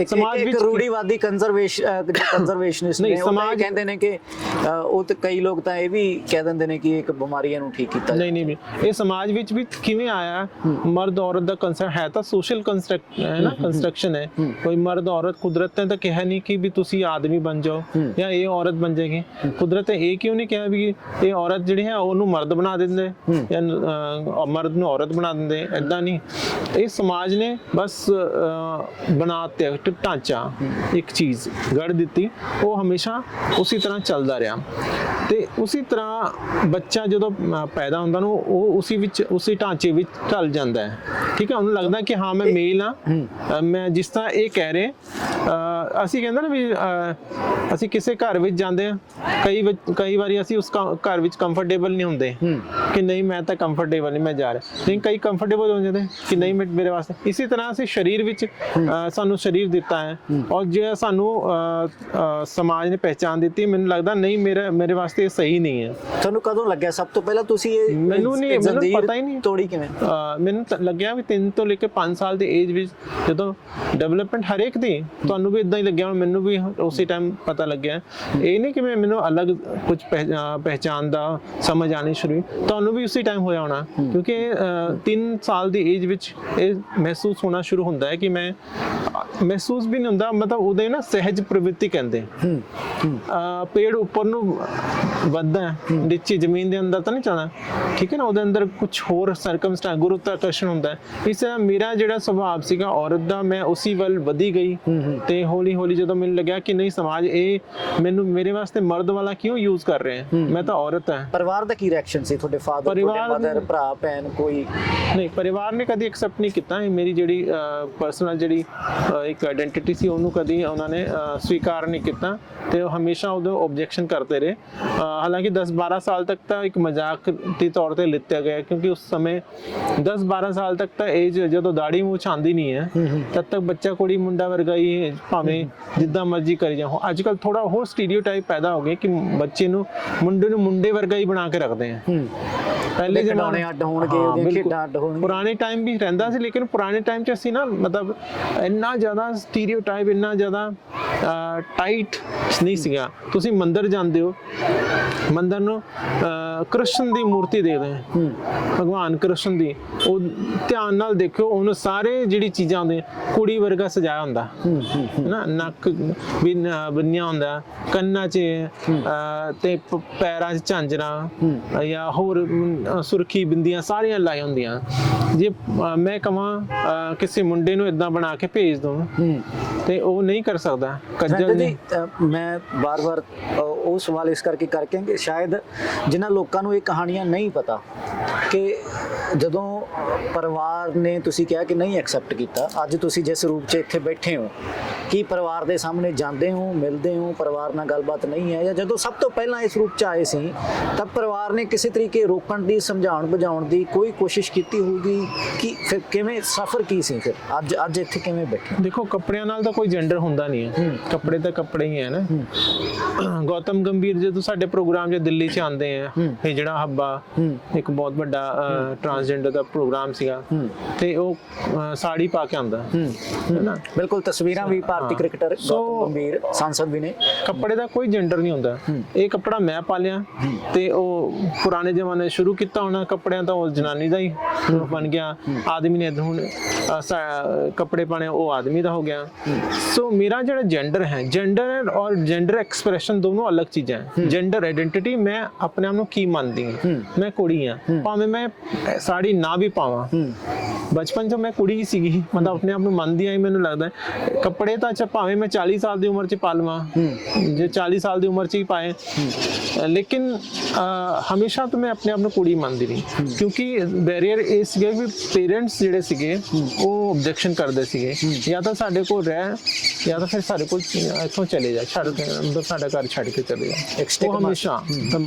ਸਮਾਜ ਵਿੱਚ ਰੂੜੀਵਾਦੀ ਕੰਜ਼ਰਵੇਸ਼ਨਿਸਟ ਨੇ ਸਮਾਜ ਕਹਿੰਦੇ ਨੇ ਕਿ ਉਹ ਤੇ ਕਈ ਲੋਕ ਤਾਂ ਇਹ ਵੀ ਕਹਿ ਦਿੰਦੇ ਨੇ ਕਿ ਇੱਕ ਬਿਮਾਰੀਆਂ ਨੂੰ ਠੀਕ ਕੀਤਾ। ਨਹੀਂ, ਇਹ ਸਮਾਜ ਵਿੱਚ ਵੀ ਕਿਵੇਂ ਆਇਆ? ਮਰਦ ਔਰਤ ਦਾ ਕੰਸੈਪਟ ਹੈ ਤਾਂ ਸੋਸ਼ਲ ਕੰਸਟਰਕਟ ਹੈ ਨਾ, ਕੰਸਟਰਕਸ਼ਨ ਹੈ। ਕੋਈ ਮਰਦ ਔਰਤ ਕੁਦਰਤ ਨੇ ਤਾਂ ਕਿਹਾ ਨਹੀਂ ਕਿ ਵੀ ਤੁਸੀਂ ਆਦਮੀ ਬਣ ਜਾਓ ਜਾਂ ਇਹ ਔਰਤ ਬਣ ਜਾਏਗੀ। ਕੁਦਰਤ ਨੇ ਇਹ ਕਿਉਂ ਨਹੀਂ ਕਿਹਾ ਵੀ ਇਹ ਔਰਤ ਜਿਹੜੀ ਹੈ ਉਹਨੂੰ ਮਰਦ ਬਣਾ ਦਿੰਦੇ ਜਾਂ ਮਰਦ ਨੂੰ ਔਰਤ ਬਣਾ ਦਿੰਦੇ? ਏਦਾਂ ਨਹੀਂ, ਇਹ ਸਮਾਜ ਨੇ ਬਸ ਬਣਾ ਤੇ ਢਾਂਚਾ ਇੱਕ ਚੀਜ਼ ਗੜ ਦਿੱਤੀ, ਉਹ ਹਮੇਸ਼ਾ ਉਸੇ ਤਰ੍ਹਾਂ ਚੱਲਦਾ ਰਿਹਾ। ਤੇ ਉਸੇ ਤਰ੍ਹਾਂ ਬੱਚਾ ਜਦੋਂ ਪੈਦਾ ਹੁੰਦਾ ਨੂੰ ਉਹ ਉਸੇ ਢਾਂਚੇ ਵਿੱਚ ਢਲ ਜਾਂਦਾ ਹੈ। ਠੀਕ ਹੈ, ਉਹਨੂੰ ਲੱਗਦਾ ਕਿ ਹਾਂ ਮੈਂ ਮੇਲ ਹਾਂ। ਮੈਂ ਜਿਸ ਤਰ੍ਹਾਂ ਇਹ ਕਹਿ ਰਹੇ ਅਸੀਂ ਕਹਿੰਦੇ ਨਾ ਵੀ ਅਸੀਂ ਕਿਸੇ ਘਰ ਵਿੱਚ ਜਾਂਦੇ ਹਾਂ, ਕਈ ਵਾਰੀ ਅਸੀਂ ਉਸ ਘਰ ਵਿੱਚ ਕੰਫਰਟੇਬਲ ਨਹੀਂ ਹੁੰਦੇ ਕਿ ਨਹੀਂ ਮੈਂ ਤਾਂ ਕੰਫਰਟੇਬਲ ਨਹੀਂ, ਮੈਂ ਜਾ ਰਿਹਾ। ਲੇਕਿਨ ਕਈ ਕੰਫਰਟੇਬਲ ਹੋ ਜਾਂਦੇ ਕਿ ਨਹੀਂ ਮੇਰੇ ਵਾਸਤੇ। ਇਸੇ ਤਰ੍ਹਾਂ ਅਸੀਂ ਸਰੀਰ ਵਿੱਚ ਸਾਨੂੰ ਸਰੀਰ ਦਿੱਤਾ ਹੈ, ਔਰ ਜੇ ਸਾਨੂੰ ਸਮਾਜ ਨੇ ਪਹਿਚਾਨ ਦਿੱਤੀ, ਮੈਨੂੰ ਲੱਗਦਾ ਨਹੀਂ ਮੇਰੇ ਵਾਸਤੇ ਇਹ ਸਹੀ ਨਹੀਂ ਹੈ। ਤੁਹਾਨੂੰ ਕਦੋਂ ਲੱਗਿਆ ਸਭ ਤੋਂ ਪਹਿਲਾਂ ਤੁਸੀਂ ਇਹ? ਮੈਨੂੰ ਪਤਾ ਹੀ ਨਹੀਂ ਤੋੜੀ ਕਿਵੇਂ। ਮੈਨੂੰ ਲੱਗਿਆ ਵੀ 3 ਤੋਂ ਲੈ ਕੇ 5 ਸਾਲ ਦੀ ਏਜ ਵਿੱਚ ਜਦੋਂ ਡਿਵੈਲਪਮੈਂਟ ਹਰੇਕ ਦੀ, ਤੁਹਾਨੂੰ ਵੀ ਇਦਾਂ ਹੀ ਲੱਗਿਆ, ਮੈਨੂੰ ਵੀ ਉਸੇ ਟਾਈਮ ਪਤਾ ਲੱਗਿਆ। ਇਹ ਨਹੀਂ ਕਿ ਮੈਨੂੰ ਅਲੱਗ ਕੁਝ ਪਹਿਚਾਨ ਦਾ ਸਮਝ ਆਣੀ ਸ਼ੁਰੂ, ਤੁਹਾਨੂੰ ਵੀ ਉਸੇ ਟਾਈਮ ਹੋਇਆ ਹੋਣਾ, ਕਿਉਂਕਿ 3 ਸਾਲ ਦੀ ਏਜ ਵਿੱਚ ਇਹ ਮਹਿਸੂਸ ਹੋਣਾ ਸ਼ੁਰੂ ਹੁੰਦਾ ਹੈ ਕਿ ਮੈਂ ਮਹਿਸੂਸ ਵੀ ਨਹੀਂ ਹੁੰਦਾ, ਮਤਲਬ ਉਹਦੇ ਨਾ ਸਹਿਜ ਪ੍ਰਵਿਰਤੀ ਕਹਿੰਦੇ। ਪੇੜ ਉੱਪਰ ਨੂੰ ਵੱਧਦਾ ਹੈ, ਨੀਚੇ ਜ਼ਮੀਨ ਦੇ ਅੰਦਰ ਤਾਂ ਨਹੀਂ ਚੱਲਣਾ, ਠੀਕ ਹੈ ਨਾ, ਉਹਦੇ ਅੰਦਰ ਕੁਝ ਹੋਰ ਸਰਕਮਸਟੈਂਸ ਗੁਰੂਤਾਕਰਸ਼ਣ ਹੁੰਦਾ ਹੈ। ਇਸ ਤਰ੍ਹਾਂ ਮੇਰਾ ਜਿਹੜਾ ਸੁਭਾਅ ਸੀਗਾ ਔਰਤ ਦਾ, ਮੈਂ ਉਸੇ ਵੱਲ ਵਧੀ ਗਈ। ਤੇ ਹੌਲੀ ਹੌਲੀ ਜਦੋਂ ਮੈਨੂੰ ਲੱਗਿਆ ਕਿ ਨਹੀਂ ਸਮਾਜ ਇਹ ਮੇਰੇ ਵਾਸਤੇ ਮਰਦ ਵਾਲਾ ਕਿਉਂ ਯੂਜ਼ ਕਰ ਰਹੇ ਹੈ, ਮੈਂ ਤਾਂ ਔਰਤ ਹਾਂ। ਪਰਿਵਾਰ ਦਾ ਕੀ ਰਿਐਕਸ਼ਨ ਸੀ? ਤੁਹਾਡੇ ਫਾਦਰ, ਮਦਰ, ਭਰਾ, ਭੈਣ ਕੋਈ? ਨਹੀਂ, ਪਰਿਵਾਰ ਨੇ ਕਦੀ ਐਕਸੈਪਟ ਨਹੀਂ ਕੀਤਾ। ਮੇਰੀ ਜਿਹੜੀ ਪਰਸਨਲ ਜਿਹੜੀ ਇੱਕ ਆਇਡੈਂਟੀਟੀ ਸੀ ਉਹਨੂੰ ਕਦੀ ਉਹਨਾਂ ਨੇ ਸਵੀਕਾਰ ਨਹੀਂ ਕੀਤਾ, ਤੇ ਉਹ ਹਮੇਸ਼ਾ ਉਹਦਾ ਆਬਜੈਕਸ਼ਨ ਕਰਦੇ ਰਹੇ। ਹਾਲਾਂਕਿ 10-12 ਸਾਲ ਤੱਕ ਤਾਂ ਇੱਕ ਮਜ਼ਾਕ ਦੇ ਤੌਰ ਤੇ ਲਿੱਤਾ ਗਿਆ, ਕਿਉਂਕਿ ਉਸ ਸਮੇਂ 10-12 ਸਾਲ ਤੱਕ ਤਾਂ ਏਜ ਜਦੋਂ ਦਾੜੀ ਮੂੰਹ ਚ ਆਉਂਦੀ ਨਹੀਂ ਹੈ, ਤਦ ਤੱਕ ਬੱਚਾ ਕੁੜੀ ਮੁੰਡਾ ਵਰਗਾ ਹੀ ਭਾਵੇਂ ਜਿੱਦਾਂ ਮਰਜ਼ੀ ਕਰੀ ਜਾਓ। ਅੱਜ ਕੱਲ੍ਹ ਥੋੜਾ ਹੋਰ ਸਟੀਰੀਓਟਾਈਪ ਪੈਦਾ ਹੋ ਗਿਆ ਕਿ ਬੱਚੇ ਨੂੰ ਮੁੰਡੇ ਨੂੰ ਮੁੰਡੇ ਵਰਗਾ ਹੀ ਬਣਾ ਕੇ ਰੱਖਦੇ ਆ। ਪਹਿਲੇ ਜ਼ਮਾਨੇ ਅੱਡ ਹੋਣਗੇ, ਉਹਦੀਆਂ ਖੇਡਾਂ ਅੱਡ ਹੋਣਗੀਆਂ। ਪੁਰਾਣੇ ਟਾਈਮ ਵੀ ਰਹਿੰਦਾ ਸੀ, ਲੇਕਿਨ ਪੁਰਾਣੇ ਟਾਈਮ 'ਚ ਅਸੀਂ ਨਾ ਮਤਲਬ ਇੰਨਾ ਜ਼ਿਆਦਾ ਸਟੀਰੀਓਟਾਈਪ, ਇੰਨਾ ਜ਼ਿਆਦਾ ਟਾਈਟ ਨਹੀਂ ਸੀਗਾ। ਤੁਸੀਂ ਮੰਦਿਰ ਜਾਂਦੇ ਹੋ, ਮੰਦਿਰ ਨੂੰ ਕ੍ਰਿਸ਼ਨ ਦੀ ਮੂਰਤੀ ਦੇਖਦੇ ਆ, ਭਗਵਾਨ ਕ੍ਰਿਸ਼ਨ ਦੀ, ਉਹ ਧਿਆਨ ਨਾਲ ਦੇਖਿਓ, ਉਹਨੂੰ ਸਾਰੇ ਜਿਹੜੀ ਚੀਜ਼ਾਂ ਹੁੰਦੀਆਂ ਕੁੜੀ ਵਰਗਾ ਸਜਾਇਆ ਹੁੰਦਾ ਨਾ, ਨੱਕ ਬੰਨਿਆ ਹੁੰਦਾ, ਕੰਨਾਂ 'ਚ ਤੇ ਪੈਰਾਂ 'ਚ ਝਾਂਜਰਾਂ ਜਾਂ ਹੋਰ ਸੁਰਖੀ ਬਿੰਦੀਆਂ ਸਾਰੀਆਂ ਲਾਈ ਹੁੰਦੀਆਂ। ਜੇ ਮੈਂ ਕਹਾਂ ਕਿਸੇ ਮੁੰਡੇ ਨੂੰ ਇਦਾਂ ਬਣਾ ਕੇ ਭੇਜ ਦੂੰ ਤੇ ਉਹ ਨਹੀਂ ਕਰ ਸਕਦਾ। ਮੈਂ ਬਾਰ-ਬਾਰ ਉਹ ਸਵਾਲ ਇਸ ਕਰਕੇ ਕਿ ਸ਼ਾਇਦ ਜਿਨ੍ਹਾਂ ਲੋਕਾਂ ਨੂੰ ਇਹ ਕਹਾਣੀਆਂ ਨਹੀਂ ਪਤਾ ਕਿ ਜਦੋਂ ਪਰਿਵਾਰ ਨੇ, ਤੁਸੀਂ ਕਿਹਾ ਕਿ ਨਹੀਂ ਐਕਸੈਪਟ ਕੀਤਾ, ਅੱਜ ਤੁਸੀਂ ਜਿਸ ਰੂਪ 'ਚ ਇੱਥੇ ਬੈਠੇ ਹੋ, ਕੀ ਪਰਿਵਾਰ ਦੇ ਸਾਹਮਣੇ ਜਾਂਦੇ ਹੋ, ਮਿਲਦੇ ਹੋ, ਪਰਿਵਾਰ ਨਾਲ ਗੱਲਬਾਤ ਨਹੀਂ ਹੈ, ਜਾਂ ਜਦੋਂ ਸਭ ਤੋਂ ਪਹਿਲਾਂ ਇਸ ਰੂਪ 'ਚ ਆਏ ਸੀ ਤਾਂ ਪਰਿਵਾਰ ਨੇ ਕਿਸੇ ਤਰੀਕੇ ਰੋਕਣ ਦੀ, ਸਮਝਾਉਣ ਬੁਝਾਉਣ ਦੀ ਕੋਈ ਕੋਸ਼ਿਸ਼ ਕੀਤੀ ਹੋਊਗੀ ਕਿ ਫਿਰ ਕਿਵੇਂ ਸਫ਼ਰ ਕੀ ਸੀ? ਫਿਰ ਅੱਜ ਇੱਥੇ ਕਿਵੇਂ ਬੈਠੇ? ਦੇਖੋ, ਕੱਪੜਿਆਂ ਨਾਲ ਤਾਂ ਕੋਈ ਜੈਂਡਰ ਹੁੰਦਾ ਨਹੀਂ ਹੈ, ਕੱਪੜੇ ਤਾਂ ਕੱਪੜੇ ਹੀ ਹੈ ਨਾ। ਗੌਤਮ ਗੰਭੀਰ ਜਦੋਂ ਸਾਡੇ ਪ੍ਰੋਗਰਾਮ 'ਚ ਦਿੱਲੀ 'ਚ ਆਉਂਦੇ ਆ, ਇਹ ਜਿਹੜਾ ਹੱਬਾ ਇੱਕ ਬਹੁਤ ਵੱਡਾ ਟਰਾਂਸਜੈਂਡਰ ਦਾ ਪ੍ਰੋਗਰਾਮ ਸੀਗਾ, ਤੇ ਉਹ ਸਾੜੀ ਪਾ ਕੇ ਆਉਂਦਾ ਹੈ ਨਾ। ਬਿਲਕੁਲ, ਤਸਵੀਰਾਂ ਵੀ ਭਾਰਤੀ ਕ੍ਰਿਕਟਰ ਗੌਤਮ ਗੰਭੀਰ ਸਾਂਸਦ ਵੀ ਨੇ। ਕੱਪੜੇ ਦਾ ਕੋਈ ਜੈਂਡਰ ਨਹੀਂ ਹੁੰਦਾ। ਇਹ ਕੱਪੜਾ ਮੈਂ ਪਾ ਲਿਆ ਤੇ ਉਹ ਪੁਰਾਣੇ ਜ਼ਮਾਨੇ ਸ਼ੁਰੂ ਕੀਤਾ ਹੋਣਾ ਕੱਪੜਿਆਂ ਤਾਂ ਉਹ ਜਨਾਨੀ ਦਾ ਹੀ ਬਣ ਗਿਆ, ਆਦਮੀ ਨੇ ਹੁਣ ਕੱਪੜੇ ਪਾਣੇ ਉਹ ਆਦਮੀ ਦਾ ਹੋ ਗਿਆ। ਸੋ ਮੇਰਾ ਜਿਹੜਾ ਜੈਂਡਰ ਹੈ, ਜੈਂਡਰ ਔਰ ਜੈਂਡਰ ਐਕਸਪ੍ਰੈਸ਼ਨ ਦੋਨੋਂ ਅਲੱਗ ਚੀਜ਼ਾਂ ਹੈ। ਜੈਂਡਰ ਆਇਡੈਂਟੀਟੀ, ਮੈਂ ਆਪਣੇ ਆਪ ਨੂੰ ਕੀ ਮੰਨਦੀ ਹਾਂ, ਮੈਂ ਕੁੜੀ ਹਾਂ, ਭਾਵੇਂ ਮੈਂ ਸਾੜੀ ਨਾ ਵੀ ਪਾਵਾਂ, ਬਚਪਨ 'ਚ ਮੈਂ ਕੁੜੀ ਹੀ ਸੀਗੀ, ਮਤਲਬ ਆਪਣੇ ਆਪ ਨੂੰ ਮੰਨਦੀ ਆਈ। ਮੈਨੂੰ ਲੱਗਦਾ ਕੱਪੜੇ ਤਾਂ ਅੱਛਾ ਭਾਵੇਂ ਮੈਂ 40 ਸਾਲ ਦੀ ਉਮਰ 'ਚ ਪਾ ਲਵਾਂ, ਜੇ 40 ਸਾਲ ਦੀ ਉਮਰ 'ਚ ਹੀ ਪਾਏ, ਲੇਕਿਨ ਹਮੇਸ਼ਾ ਤੋਂ ਮੈਂ ਆਪਣੇ ਆਪ ਨੂੰ ਕੁੜੀ ਮੰਨਦੀ ਰਹੀ, ਕਿਉਂਕਿ ਬੈਰੀਅਰ ਇਹ ਸੀਗਾ ਵੀ ਪੇਰੈਂਟਸ ਜਿਹੜੇ ਸੀਗੇ ਉਹ ਆਬਜੈਕਸ਼ਨ ਕਰਦੇ ਸੀਗੇ, ਜਾਂ ਤਾਂ ਸਾਡੇ ਕੋਲ ਰਹਿ ਜਾਂ ਤਾਂ ਫਿਰ ਸਾਡੇ ਕੋਲ ਇੱਥੋਂ ਚਲੇ ਜਾ, ਛੱਡ ਕੇ ਅੰਦਰ ਸਾਡਾ ਘਰ ਛੱਡ ਕੇ ਚਲੇ ਜਾ। ਉਹ ਹਮੇਸ਼ਾ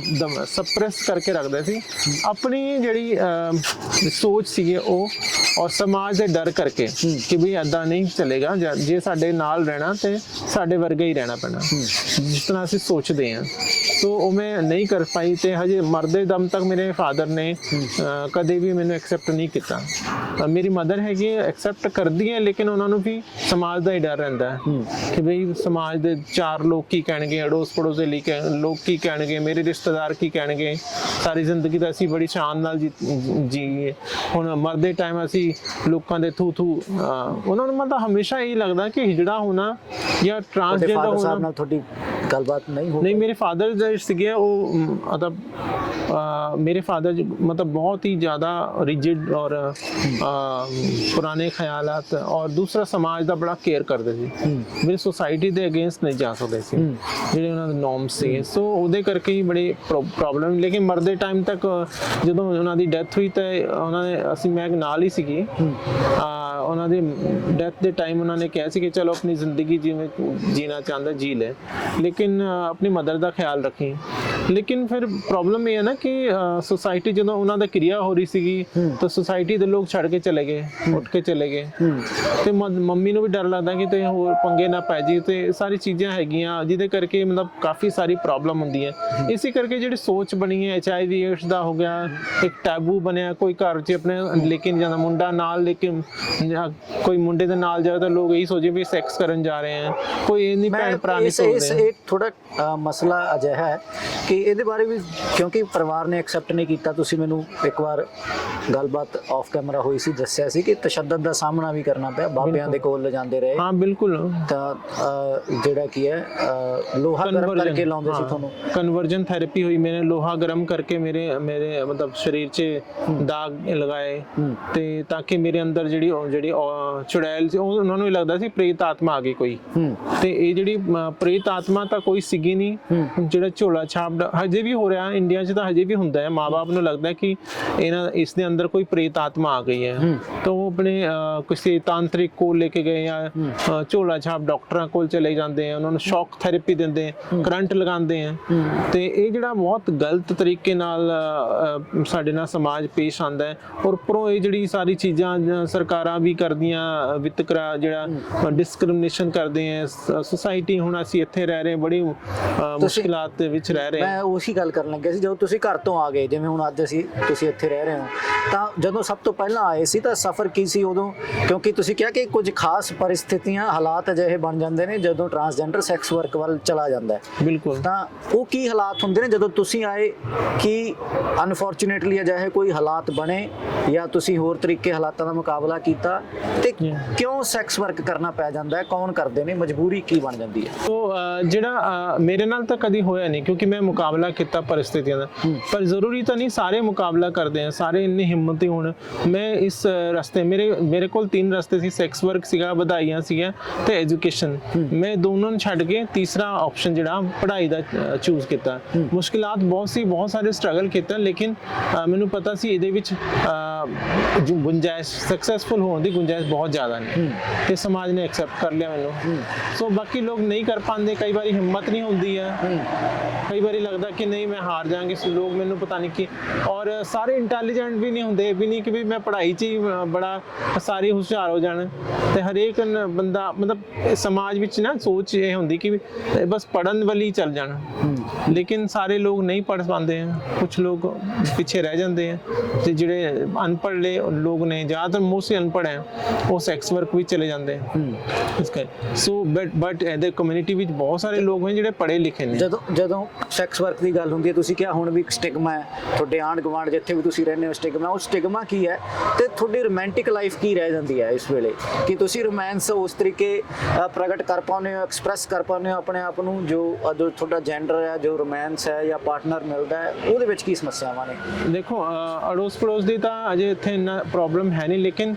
ਸਪਰੈਸ ਕਰਕੇ ਰੱਖਦੇ ਸੀ ਆਪਣੀ ਜਿਹੜੀ ਸੋਚ ਸੀਗੀ ਉਹ, ਔਰ ਸਮਾਜ ਦੇ ਡਰ ਕਰਕੇ ਕਿ ਵੀ ਏਦਾਂ ਨਹੀਂ ਚੱਲੇਗਾ, ਜੇ ਸਾਡੇ ਨਾਲ ਰਹਿਣਾ ਤੇ ਸਾਡੇ ਵਰਗਾ ਹੀ ਰਹਿਣਾ ਪੈਣਾ, ਜਿਸ ਤਰ੍ਹਾਂ ਅਸੀਂ ਸੋਚਦੇ ਹਾਂ। ਸੋ ਉਹ ਮੈਂ ਨਹੀਂ ਕਰ ਪਾਈ ਤੇ ਹਜੇ ਮਰਦੇ ਦਮ ਤੱਕ ਮੇਰੇ ਫਾਦਰ ਨੇ ਕਦੇ ਵੀ ਮੈਨੂੰ ਐਕਸੈਪਟ ਨਹੀਂ ਕੀਤਾ। ਮੇਰੀ ਮਦਰ ਹੈਗੀ ਐਕਸੈਪਟ ਕਰਦੀ ਹੈ, ਲੇਕਿਨ ਉਹਨਾਂ ਨੂੰ ਵੀ ਸਮਾਜ ਦਾ ਹੀ ਡਰ ਰਹਿੰਦਾ ਹੈ ਕਿ ਬਈ ਸਮਾਜ ਦੇ ਚਾਰ ਲੋਕ ਕੀ ਕਹਿਣਗੇ, ਅੜੋਸ ਪੜੋਸ ਦੇ ਲੋਕ ਕੀ ਕਹਿਣਗੇ, ਮੇਰੇ ਰਿਸ਼ਤੇਦਾਰ ਕੀ ਕਹਿਣਗੇ। ਸਾਰੀ ਜ਼ਿੰਦਗੀ ਤਾਂ ਅਸੀਂ ਬੜੀ ਸ਼ਾਨ ਨਾਲ ਜੀਏ, ਹੁਣ ਮਰਦੇ ਟਾਈਮ ਅਸੀਂ ਲੋਕਾਂ ਦੇ ਥੂ ਉਹਨਾਂ ਨੂੰ ਮਤਲਬ ਹਮੇਸ਼ਾ ਇਹ ਲੱਗਦਾ ਕਿ ਹਿਜੜਾ ਹੋਣਾ ਜਾਂ ਟਰਾਂਸਜੈਂਡਰ ਹੋਣਾ। ਨਾਲ ਤੁਹਾਡੀ ਗੱਲਬਾਤ ਨਹੀਂ ਹੋ? ਨਹੀਂ, ਮੇਰੇ ਫਾਦਰ ਜਿਹੜੇ ਸੀਗੇ ਉਹ ਮਤਲਬ ਮੇਰੇ ਫਾਦਰ मतलब बहुत ही ज़्यादा रिजिड और पुराने ख्यालात और दूसरा समाज ਦਾ ਬੜਾ ਕੇਅਰ ਕਰਦੇ ਸੀ। ਮੇਰੀ ਸੋਸਾਇਟੀ ਦੇ ਅਗੇਂਸਟ ਨਹੀਂ ਜਾ ਸਕਦੇ ਸੀ ਜਿਹੜੇ ਉਹਨਾਂ ਦੇ ਨੋਰਮਸ ਸੀਗੇ, ਸੋ ਉਹਦੇ ਕਰਕੇ ਹੀ ਬੜੀ ਪ੍ਰੋਬਲਮ। ਲੇਕਿਨ ਮਰਦੇ ਟਾਈਮ ਤੱਕ ਜਦੋਂ ਉਹਨਾਂ ਦੀ ਡੈਥ ਹੋਈ ਤਾਂ ਉਹਨਾਂ ਨੇ ਅਸੀਂ ਮੈਂ ਨਾਲ ਹੀ ਸੀਗੀ, ਉਹਨਾਂ ਦੀ ਡੈਥ ਦੇ ਟਾਈਮ ਉਹਨਾਂ ਨੇ ਕਿਹਾ ਸੀ ਕਿ ਚਲੋ ਆਪਣੀ ਜ਼ਿੰਦਗੀ ਜਿਵੇਂ ਜੀਣਾ ਚਾਹੁੰਦਾ ਜੀ ਲੈ, ਲੇਕਿਨ ਆਪਣੀ ਮਦਰ ਦਾ ਖਿਆਲ ਰੱਖੀ। ਲੇਕਿਨ ਫਿਰ ਪ੍ਰੋਬਲਮ ਇਹ ਹੈ ਨਾ ਕਿ सोसाइटी ਜਦੋਂ ਉਹਨਾਂ ਦਾ ਕਿਰਿਆ ਹੋ ਰਹੀ ਸੀਗੀ ਤਾਂ ਸੋਸਾਇਟੀ ਦੇ ਲੋਕ ਛੱਡ ਕੇ ਚਲੇ ਗਏ, ਉੱਠ ਕੇ ਚਲੇ ਗਏ, ਤੇ ਮੰਮੀ ਨੂੰ ਵੀ ਡਰ ਲੱਗਦਾ ਕਿ ਤੇ ਹੋਰ ਪੰਗੇ ਨਾ ਪੈ ਜੀ, ਤੇ ਸਾਰੀ ਚੀਜ਼ਾਂ ਹੈਗੀਆਂ ਜਿਹਦੇ ਕਰਕੇ ਮਤਲਬ ਕਾਫੀ ਸਾਰੀ ਪ੍ਰੋਬਲਮ ਹੁੰਦੀ ਹੈ। ਇਸੇ ਕਰਕੇ ਜਿਹੜੀ ਸੋਚ ਬਣੀ ਹੈ HIV AIDS ਦਾ ਹੋ ਗਿਆ ਇੱਕ ਟੈਬੂ ਬਣਿਆ, ਕੋਈ ਘਰ 'ਚ ਆਪਣੇ ਲੇਕਿਨ ਜਾਂਦਾ ਮੁੰਡਾ ਨਾਲ, ਲੇਕਿਨ ਕੋਈ ਮੁੰਡੇ ਦੇ ਨਾਲ ਜਾਵੇ ਤਾਂ ਲੋਕ ਇਹੀ ਸੋਚੇ ਵੀ ਸੈਕਸ ਕਰਨ ਜਾ ਰਹੇ ਹੈ, ਕੋਈ ਇਹ ਨਹੀਂ ਭੈਣ ਭਰਾ ਨਹੀਂ ਸੋਚਦੇ। ਇਹ ਥੋੜਾ ਮਸਲਾ ਅਜਿਹਾ ਹੈ ਕਿ ਇਹਦੇ ਬਾਰੇ ਵੀ ਕਿਉਂਕਿ ਪਰਿਵਾਰ ਨੇ ਐਕਸੈਪਟ ਨਹੀਂ ਕੀਤਾ, ਤੁਸੀਂ ਮੈਨੂੰ ਇੱਕ ਵਾਰ ਗੱਲਬਾਤ ਆਫ ਕੈਮਰਾ ਹੋਈ ਸੀ ਦੱਸਿਆ ਸੀ ਕਿ ਤਸ਼ੱਦਦ ਦਾ ਸਾਹਮਣਾ ਵੀ ਕਰਨਾ ਪਿਆ, ਬਾਬਿਆਂ ਦੇ ਕੋਲ ਲਿਜਾਂਦੇ ਰਹੇ। ਹਾਂ ਬਿਲਕੁਲ, ਤਾਂ ਜਿਹੜਾ ਕੀ ਹੈ ਲੋਹਾ ਗਰਮ ਕਰਕੇ ਲਾਉਂਦੇ ਸੀ ਤੁਹਾਨੂੰ। ਕਨਵਰਜਨ ਥੈਰੇਪੀ ਹੋਈ, ਮੈਨੇ ਲੋਹਾ ਗਰਮ ਕਰਕੇ ਮੇਰੇ ਮਤਲਬ ਸਰੀਰ 'ਚ ਦਾਗ ਲਗਾਏ, ਤੇ ਤਾਂ ਕਿ ਮੇਰੇ ਅੰਦਰ ਜਿਹੜੀ ਚੁੜੈਲ ਸੀ ਉਹਨਾਂ ਨੂੰ ਲੱਗਦਾ ਸੀ ਪ੍ਰੇਤ ਆਤਮਾ ਆ ਗਈ ਕੋਈ, ਤੇ ਇਹ ਜਿਹੜੀ ਪ੍ਰੇਤ ਆਤਮਾ ਤਾਂ ਕੋਈ ਸੀਗੀ ਨਹੀਂ। ਜਿਹੜਾ ਝੋਲਾ ਛਾਪ ਹਜੇ ਵੀ ਹੋ ਰਿਹਾ ਇੰਡੀਆ 'ਚ, ਤਾਂ ਹਜੇ ਵੀ ਹੁੰਦਾ ਹੈ। ਮਾਂ-ਬਾਪ ਨੂੰ ਲੱਗਦਾ ਕਿ ਇਸ ਦੇ ਅੰਦਰ ਕੋਈ ਪ੍ਰੇਤ ਆਤਮਾ ਆ ਗਈ ਹੈ, ਤਾਂ ਉਹ ਆਪਣੇ ਕਿਸੇ ਤਾਂਤਰਿਕ ਕੋਲ ਲੈ ਕੇ ਗਏ ਜਾਂ ਝੋਲਾ ਛਾਪ ਡਾਕਟਰਾਂ ਕੋਲ ਚਲੇ ਜਾਂਦੇ ਆ, ਉਹਨਾਂ ਨੂੰ ਸ਼ੌਕ ਥੈਰੇਪੀ ਦਿੰਦੇ, ਕਰੰਟ ਲਗਾਉਂਦੇ ਆ, ਤੇ ਇਹ ਜਿਹੜਾ ਬਹੁਤ ਗਲਤ ਤਰੀਕੇ ਨਾਲ ਸਾਡੇ ਨਾਲ ਸਮਾਜ ਪੇਸ਼ ਆਉਂਦਾ ਹੈ। ਔਰ ਉੱਪਰੋਂ ਇਹ ਜਿਹੜੀ ਸਾਰੀ ਚੀਜ਼ਾਂ ਸਰਕਾਰਾਂ ਵੀ ਕਰਦੀਆਂ, ਵਿਤਕਰਾ ਜਿਹੜਾ ਡਿਸਕ੍ਰਿਮੀਨੇਸ਼ਨ ਕਰਦੇ ਆ ਸੋਸਾਇਟੀ। ਹੁਣ ਅਸੀਂ ਇੱਥੇ ਰਹਿ ਰਹੇ ਬੜੀ ਮੁਸ਼ਕਿਲਾਤ ਦੇ ਵਿੱਚ ਰਹਿ ਰਹੇ। ਮੈਂ ਉਸੇ ਗੱਲ ਕਰਨ ਲੱਗਿਆ ਸੀ, ਜਦੋਂ ਤੁਸੀਂ ਘਰ ਤੋਂ ਆ ਗਏ, ਜਿਵੇਂ ਹੁਣ ਅੱਜ ਤੁਸੀਂ ਇੱਥੇ ਰਹਿ ਰਹੇ ਹੋ, ਤਾਂ ਜਦੋਂ ਸਭ ਤੋਂ ਪਹਿਲਾਂ ਆਏ ਸੀ ਤਾਂ ਸਫ਼ਰ ਕੀ ਸੀ ਉਦੋਂ? ਕਿਉਂਕਿ ਤੁਸੀਂ ਕਿਹਾ ਕਿ ਕੁਝ ਖਾਸ ਪਰਿਸਥਿਤੀਆਂ ਹਾਲਾਤ ਅਜਿਹੇ ਬਣ ਜਾਂਦੇ ਨੇ ਜਦੋਂ ਟਰਾਂਸਜੈਂਡਰ ਸੈਕਸ ਵਰਕ ਵੱਲ ਚਲਾ ਜਾਂਦਾ ਹੈ। ਬਿਲਕੁਲ, ਤਾਂ ਉਹ ਕੀ ਹਾਲਾਤ ਹੁੰਦੇ ਨੇ ਜਦੋਂ ਤੁਸੀਂ ਆਏ? ਕਿ ਅਨਫੋਰਚੂਨੇਟਲੀ ਅਜਿਹੇ ਕੋਈ ਹਾਲਾਤ ਬਣੇ ਜਾਂ ਤੁਸੀਂ ਹੋਰ ਤਰੀਕੇ ਹਾਲਾਤਾਂ ਦਾ ਮੁਕਾਬਲਾ ਕੀਤਾ, ਤੇ ਕਿਉਂ ਸੈਕਸ ਵਰਕ ਕਰਨਾ ਪੈ ਜਾਂਦਾ ਹੈ? ਕੌਣ ਕਰਦੇ ਨੇ? ਮਜਬੂਰੀ ਕੀ ਬਣ ਜਾਂਦੀ ਹੈ? तो ਜਿਹੜਾ ਮੇਰੇ ਨਾਲ ਤਾਂ ਕਦੀ ਹੋਇਆ ਨਹੀਂ, ਕਿਉਂਕਿ ਮੈਂ ਮੁਕਾਬਲਾ ਕੀਤਾ परिस्थितियों का, पर जरूरी तो नहीं सारे मुकाबला करते हैं, सारे इन्ने हिम्मती होने। मैं इस रास्ते मेरे को 3 रास्ते सी, सैक्स वर्क सीगा, बधाइयां सीगा ते एजुकेशन। मैं दोनों ने छड्ड के तीसरा ऑप्शन जिहड़ा पढ़ाई दा चूज किया। मुश्किलात बहुत सी, बहुत सारे स्ट्रगल किया, लेकिन मैनूं पता सी इहदे विच गुंजाइश सक्सैसफुल होने की गुंजाइश बहुत ज़्यादा नहीं, ते समाज ने एक्सेप्ट कर लिया मैनूं। सो बाकी लोग नहीं कर पाते, कई बार हिम्मत नहीं होती है, कई बार लगता कि नहीं मैं हार जाएंगे लोग, मैनू पता नहीं कि। और सारे इंटैलीजेंट भी नहीं होंगे, भी नहीं कि भी मैं पढ़ाई च ही बड़ा सारे हुशियार हो जाने, ते हरेक बंदा मतलब समाज विच ना सोच ये होंदी कि बस पढ़न वाली चल जाना, लेकिन सारे लोग नहीं पढ़ पाते हैं, कुछ लोग पीछे रह जाते हैं। ते जिहड़े अनपढ़ लोग ने, ज़्यादातर मोस्टली अनपढ़ हैं, ਹੈ ਉਹ ਸੈਕਸ ਵਰਕ ਵਿੱਚ ਚਲੇ ਜਾਂਦੇ ਇਸ ਕਰਕੇ ਸੋ ਬਟ ਇਹਦੇ ਕਮਿਊਨਿਟੀ ਵਿੱਚ ਬਹੁਤ ਸਾਰੇ ਲੋਕ ਨੇ ਜਿਹੜੇ ਪੜ੍ਹੇ ਲਿਖੇ ਨੇ। ਜਦੋਂ ਸੈਕਸ ਵਰਕ ਦੀ ਗੱਲ ਹੁੰਦੀ ਹੈ, ਤੁਸੀਂ ਕਿਹਾ ਹੁਣ ਵੀ ਇੱਕ ਸਟਿਗਮਾ ਹੈ ਤੁਹਾਡੇ ਆਂਢ ਗੁਆਂਢ ਜਿੱਥੇ ਵੀ ਤੁਸੀਂ ਰਹਿੰਦੇ ਹੋ, ਸਟਿਗਮਾ, ਉਹ ਸਟਿਗਮਾ ਕੀ ਹੈ ਤੇ ਤੁਹਾਡੀ ਰੋਮਾਂਟਿਕ ਲਾਈਫ ਕੀ ਰਹਿ ਜਾਂਦੀ ਹੈ ਇਸ ਵੇਲੇ ਕਿ ਤੁਸੀਂ ਰੋਮਾਂਸ ਉਸ ਤਰੀਕੇ ਪ੍ਰਗਟ ਕਰ ਪਾਉਂਦੇ ਹੋ, ਐਕਸਪ੍ਰੈਸ ਕਰ ਪਾਉਂਦੇ ਹੋ ਆਪਣੇ ਆਪ ਨੂੰ, ਜੋ ਤੁਹਾਡਾ ਜੈਂਡਰ ਹੈ, ਜੋ ਰੋਮਾਂਸ ਹੈ ਜਾਂ ਪਾਰਟਨਰ ਮਿਲਦਾ ਹੈ, ਉਹਦੇ ਵਿੱਚ ਕੀ ਸਮੱਸਿਆਵਾਂ ਨੇ? ਦੇਖੋ ਅੜੋਸ ਪੜੋਸ ਦੀ ਤਾਂ ਅਜੇ ਇੱਥੇ ਇੰਨਾ ਪ੍ਰੋਬਲਮ ਹੈ ਨਹੀਂ, ਲੇਕਿਨ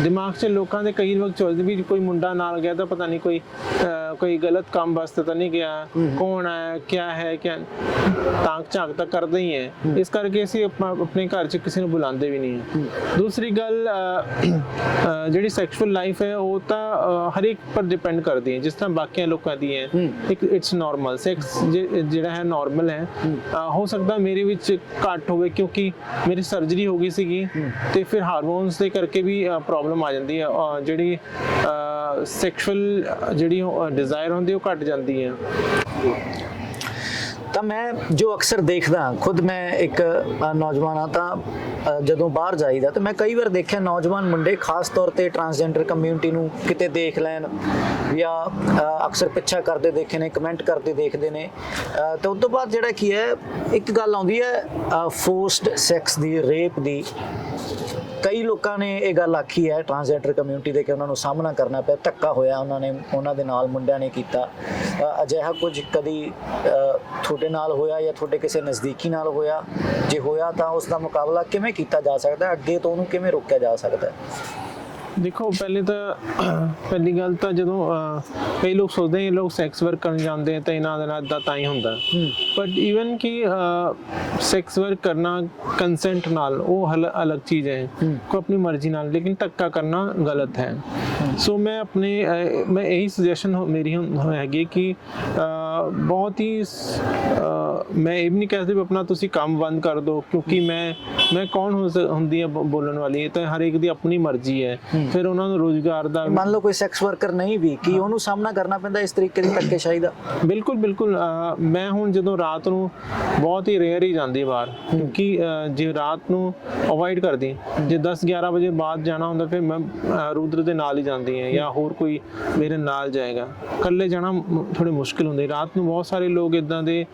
ਦਿਮਾਗ 'ਚ ਲੋਕਾਂ ਦੇ ਕਈ ਵਕਤ ਚੱਲਦੇ ਵੀ ਕੋਈ ਮੁੰਡਾ ਨਾਲ ਗਿਆ ਤਾਂ ਪਤਾ ਨਹੀਂ ਕੋਈ ਗਲਤ ਕੰਮ ਵਾਸਤੇ ਤਾਂ ਨਹੀਂ ਗਿਆ, ਕੌਣ ਹੈ ਕਿਆ ਹੈ ਕਿਆ ਤਾਕ ਝਾਕ ਤਾਂ ਕਰਦੇ ਹੀ ਹੈ, ਇਸ ਕਰਕੇ ਅਸੀਂ ਆਪਣੇ ਘਰ 'ਚ ਕਿਸੇ ਨੂੰ ਬੁਲਾਉਂਦੇ ਵੀ ਨਹੀਂ ਹੈ। ਦੂਸਰੀ ਗੱਲ ਜਿਹੜੀ ਸੈਕਸ਼ੂਅਲ ਲਾਈਫ ਹੈ ਉਹ ਤਾਂ ਹਰ ਇੱਕ ਪਰ ਡਿਪੈਂਡ ਕਰਦੀ ਹੈ, ਜਿਸ ਤਰ੍ਹਾਂ ਬਾਕੀਆਂ ਲੋਕਾਂ ਦੀ ਹੈ ਇੱਕ ਇਟਸ ਨਾਰਮਲ ਸੈਕਸ ਜਿਹੜਾ ਹੈ ਨਾਰਮਲ ਹੈ। ਹੋ ਸਕਦਾ ਮੇਰੇ ਵਿੱਚ ਘੱਟ ਹੋਵੇ ਕਿਉਂਕਿ ਮੇਰੀ ਸਰਜਰੀ ਹੋ ਗਈ ਸੀਗੀ ਤੇ ਫਿਰ ਹਾਰਮੋਨਸ ਦੇ ਕਰਕੇ ਵੀ ਪ੍ਰੋਬਲਮ ਆ ਜਾਂਦੀ ਹੈ, ਜਿਹੜੀ ਸੈਕਸ਼ੂਅਲ ਜਿਹੜੀ ਡਿਜ਼ਾਇਰ ਹੁੰਦੀ ਉਹ ਘਟ ਜਾਂਦੀ ਹੈ। ਤਾਂ ਮੈਂ ਜੋ ਅਕਸਰ ਦੇਖਦਾ, ਖੁਦ ਮੈਂ ਇੱਕ ਨੌਜਵਾਨ ਹਾਂ, ਤਾਂ ਜਦੋਂ ਬਾਹਰ ਜਾਈਦਾ ਤਾਂ ਮੈਂ ਕਈ ਵਾਰ ਦੇਖਿਆ ਨੌਜਵਾਨ ਮੁੰਡੇ ਖਾਸ ਤੌਰ ਤੇ ਟਰਾਂਸਜੈਂਡਰ ਕਮਿਊਨਿਟੀ ਨੂੰ ਕਿਤੇ ਦੇਖ ਲੈਣ ਜਾਂ ਅਕਸਰ ਪਿੱਛਾ ਕਰਦੇ ਦੇਖੇ ਨੇ, ਕਮੈਂਟ ਕਰਦੇ ਦੇਖਦੇ ਨੇ, ਤਾਂ ਉਸ ਤੋਂ ਬਾਅਦ ਜਿਹੜਾ ਕੀ ਹੈ ਇੱਕ ਗੱਲ ਆਉਂਦੀ ਹੈ ਫੋਰਸਡ ਸੈਕਸ ਦੀ, ਰੇਪ ਦੀ। ਕਈ ਲੋਕਾਂ ਨੇ ਇਹ ਗੱਲ ਆਖੀ ਹੈ ਟਰਾਂਸਜੈਂਡਰ ਕਮਿਊਨਿਟੀ ਦੇ ਕਿ ਉਹਨਾਂ ਨੂੰ ਸਾਹਮਣਾ ਕਰਨਾ ਪਿਆ, ਧੱਕਾ ਹੋਇਆ ਉਹਨਾਂ ਦੇ ਨਾਲ, ਮੁੰਡਿਆਂ ਨੇ ਕੀਤਾ। ਅਜਿਹਾ ਕੁਝ ਕਦੀ ਤੁਹਾਡੇ ਨਾਲ ਹੋਇਆ ਜਾਂ ਤੁਹਾਡੇ ਕਿਸੇ ਨਜ਼ਦੀਕੀ ਨਾਲ ਹੋਇਆ? ਜੇ ਹੋਇਆ ਤਾਂ ਉਸ ਦਾ ਮੁਕਾਬਲਾ ਕਿਵੇਂ ਕੀਤਾ ਜਾ ਸਕਦਾ, ਅੱਗੇ ਤੋਂ ਉਹਨੂੰ ਕਿਵੇਂ ਰੋਕਿਆ ਜਾ ਸਕਦਾ? ਦੇਖੋ ਪਹਿਲੀ ਗੱਲ ਤਾਂ ਜਦੋਂ ਕਈ ਲੋਕ ਸੋਚਦੇ ਇਹ ਲੋਕ ਸੈਕਸ ਵਰਕ ਕਰਨ ਜਾਂਦੇ ਤਾਂ ਇਹਨਾਂ ਦੇ ਨਾਲ ਤਾਂ ਹੀ ਹੁੰਦਾ, ਬਟ ਈਵਨ ਕਿ ਸੈਕਸ ਵਰਕ ਕਰਨਾ ਕੰਸੈਂਟ ਨਾਲ ਉਹ ਅਲੱਗ ਚੀਜ਼ ਹੈ, ਕੋਈ ਆਪਣੀ ਮਰਜ਼ੀ ਨਾਲ, ਲੇਕਿਨ ਧੱਕਾ ਕਰਨਾ ਗਲਤ ਹੈ। ਸੋ ਮੈਂ ਇਹੀ ਸੁਜੈਸ਼ਨ ਮੇਰੀ ਹੈਗੀ ਕਿ ਬਹੁਤ ਹੀ ਮੈਂ ਇਹ ਵੀ ਨਹੀਂ ਕਹਿ ਸਕਦਾ ਆਪਣਾ ਤੁਸੀਂ ਕੰਮ ਬੰਦ ਕਰ ਦਿਓ, ਕਿਉਂਕਿ ਮੈਂ ਕੌਣ ਹੁੰਦੀ ਹੈ ਬੋਲਣ ਵਾਲੀ, ਤਾਂ ਹਰ ਇੱਕ ਦੀ ਆਪਣੀ ਮਰਜ਼ੀ ਹੈ। ਫਿਰ ਉਹਨਾਂ ਨੂੰ ਰੋਜ਼ਗਾਰ ਦਾ, ਮੰਨ ਲਓ ਕੋਈ ਸੈਕਸ ਵਰਕਰ ਨਹੀਂ ਵੀ, ਕੀ ਉਹਨੂੰ ਸਾਹਮਣਾ ਕਰਨਾ ਪੈਂਦਾ ਇਸ ਤਰੀਕੇ ਦੀ ਧੱਕੇਸ਼ਾਹੀ ਦਾ? ਬਿਲਕੁਲ ਮੈਂ ਹੁਣ ਜਦੋਂ ਰਾਤ ਨੂੰ ਬਹੁਤ ਹੀ ਰੇਅਰ ਹੀ ਜਾਂਦੀ ਬਾਹਰ, ਕਿਉਂਕਿ ਜੇ ਰਾਤ ਨੂੰ ਅਵੋਇਡ ਕਰਦੀ, ਜੇ 10-11 ਵਜੇ ਬਾਅਦ ਜਾਣਾ ਹੁੰਦਾ ਫਿਰ ਮੈਂ ਰੁਦਰ ਦੇ ਨਾਲ ਹੀ ਜਾਂਦੀ ਹਾਂ ਜਾਂ ਹੋਰ ਕੋਈ ਮੇਰੇ ਨਾਲ ਜਾਏਗਾ। ਇਕੱਲੇ ਜਾਣਾ ਥੋੜੀ ਮੁਸ਼ਕਿਲ ਹੁੰਦੀ। ਰਾਤ ਨੂੰ ਬਹੁਤ ਸਾਰੇ ਲੋਕ ਇਦਾਂ ਦੇ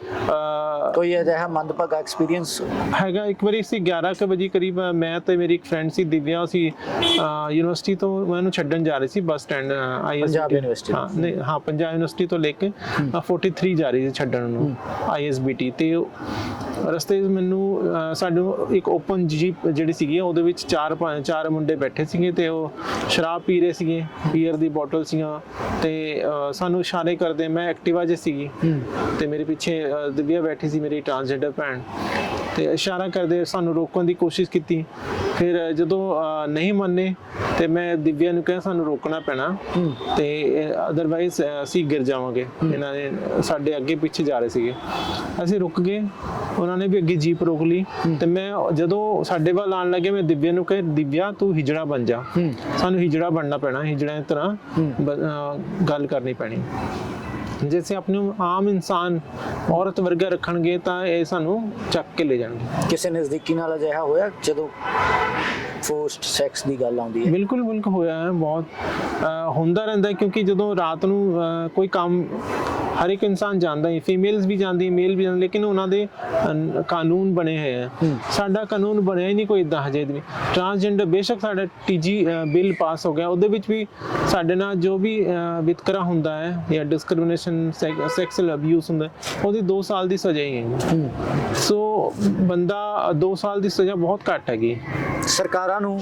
ਕੋਈ ਅਜਿਹਾ ਮੰਦਭਾਗਾ ਐਕਸਪੀਰੀਅੰਸ ਹੈਗਾ? ਇੱਕ ਵਾਰੀ ਸੀ 11 ਵਜੇ ਕਰੀਬ, ਮੈਂ ਤੇ ਮੇਰੀ ਇੱਕ ਫਰੈਂਡ ਸੀ ਦਿਵਿਆ, ਸੀ ਯੂਨੀਵਰਸਿਟੀ ਤੋਂ ਮੈਨੂੰ ਛੱਡਣ ਜਾ ਰਹੀ ਸੀ bus stand, Punjab University, Punjab University ਤੋਂ ਲੈ ਕੇ 43 ਜਾ ਰਹੀ ਸੀ ਛੱਡਣ ਨੂੰ ISBT, ਤੇ ਰਸਤੇ ਮੈਨੂੰ ਸਾਨੂੰ ਇੱਕ ਓਪਨ ਜੀਪ ਜਿਹੜੀ ਸੀਗੀ ਉਹਦੇ ਵਿੱਚ ਚਾਰ ਮੁੰਡੇ ਬੈਠੇ ਸੀਗੇ ਤੇ ਉਹ ਸ਼ਰਾਬ ਪੀ ਰਹੇ ਸੀਗੇ, ਬੀਅਰ ਦੀ ਬੋਟਲ ਸੀਗਾ, ਤੇ ਸਾਨੂੰ ਇਸ਼ਾਰੇ ਕਰਦੇ, ਮੈਂ ਐਕਟਿਵਾ 'ਚ ਸੀਗੀ ਤੇ ਮੇਰੇ ਪਿੱਛੇ ਦਿਵਿਆ ਬੈਠੀ ਸੀ, ਮੇਰੀ ਟਰਾਂਸਜੈਂਡਰ ਭੈਣ, ਤੇ ਇਸ਼ਾਰਾ ਕਰਦੇ ਸਾਨੂੰ ਰੋਕਣ ਦੀ ਕੋਸ਼ਿਸ਼ ਕੀਤੀ। ਫਿਰ ਜਦੋਂ ਨਹੀਂ ਮੰਨੇ ਤੇ ਮੈਂ ਦਿਵਿਆ ਨੂੰ ਕਿਹਾ ਸਾਨੂੰ ਰੋਕਣਾ ਪੈਣਾ ਤੇ ਅਦਰਵਾਈਜ਼ ਅਸੀਂ ਗਿਰ ਜਾਵਾਂਗੇ। ਇਹਨਾਂ ਨੇ ਸਾਡੇ ਅੱਗੇ ਪਿੱਛੇ ਜਾ ਰਹੇ ਸੀਗੇ, ਅਸੀਂ ਰੁਕ ਗਏ, ਉਹਨਾਂ ਨੇ ਵੀ ਅੱਗੇ ਜੀਪ ਰੋਕ ਲਈ, ਤੇ ਮੈਂ ਜਦੋਂ ਸਾਡੇ ਵੱਲ ਆਉਣ ਲੱਗੇ ਮੈਂ ਦਿਵਿਆ ਨੂੰ ਕਿਹਾ ਦਿਵਿਆ ਤੂੰ ਹਿਜੜਾ ਬਣ ਜਾ, ਸਾਨੂੰ ਹਿਜੜਾ ਬਣਨਾ ਪੈਣਾ, ਹਿਜੜਾ ਤਰ੍ਹਾਂ ਗੱਲ ਕਰਨੀ ਪੈਣੀ। जैसे अपने आम इंसान औरत वर्गा रखणगे ਤਾਂ ਇਹ ਸਾਨੂੰ ਚੱਕ ਕੇ ਲੈ ਜਾਣਗੇ। ਕਿਸੇ ਨਜ਼ਦੀਕੀ ਨਾਲ ਅਜਿਹਾ ਹੋਇਆ ਜਦੋਂ ਫੋਰਸਡ ਸੈਕਸ ਦੀ ਗੱਲ ਆਉਂਦੀ ਹੈ? ਬਿਲਕੁਲ ਹੋਇਆ ਹੈ, ਬਹੁਤ ਹੁੰਦਾ ਰਹਿੰਦਾ, ਕਿਉਂਕਿ ਜਦੋਂ ਰਾਤ ਨੂੰ ਕੋਈ ਕੰਮ ਹਰ ਇੱਕ ਇਨਸਾਨ ਜਾਂਦਾ ਹੈ, ਫੀਮੇਲਸ ਵੀ ਜਾਂਦੀ, ਮੇਲ ਵੀ ਜਾਂਦੇ, ਲੇਕਿਨ ਉਹਨਾਂ ਦੇ ਕਾਨੂੰਨ ਬਣੇ ਹੋਏ ਹੈ। ਸਾਡਾ ਕਾਨੂੰਨ ਬਣਿਆ ਹੀ ਨਹੀਂ ਕੋਈ ਇਦਾਂ ਹਜੇ ਵੀ। ਟਰਾਂਸਜੈਂਡਰ ਬੇਸ਼ੱਕ ਸਾਡਾ TG ਬਿੱਲ ਪਾਸ ਹੋ ਗਿਆ, ਉਹਦੇ ਵਿੱਚ ਵੀ ਸਾਡੇ ਨਾਲ ਜੋ ਵੀ ਵਿਤਕਰਾ ਹੁੰਦਾ ਹੈ ਜਾਂ ਡਿਸਕ੍ਰਿਮੀਨੇਸ਼ਨ, ਸੈਕਸੁਅਲ ਅਬਿਊਜ਼ ਹੁੰਦਾ, ਉਹਦੀ 2 ਸਾਲ ਦੀ ਸਜ਼ਾ ਹੀ ਹੈ। ਸੋ ਬੰਦਾ 2 ਸਾਲ ਦੀ ਸਜ਼ਾ ਬਹੁਤ ਘੱਟ ਹੈਗੀ। ਸਰਕਾਰਾਂ ਨੂੰ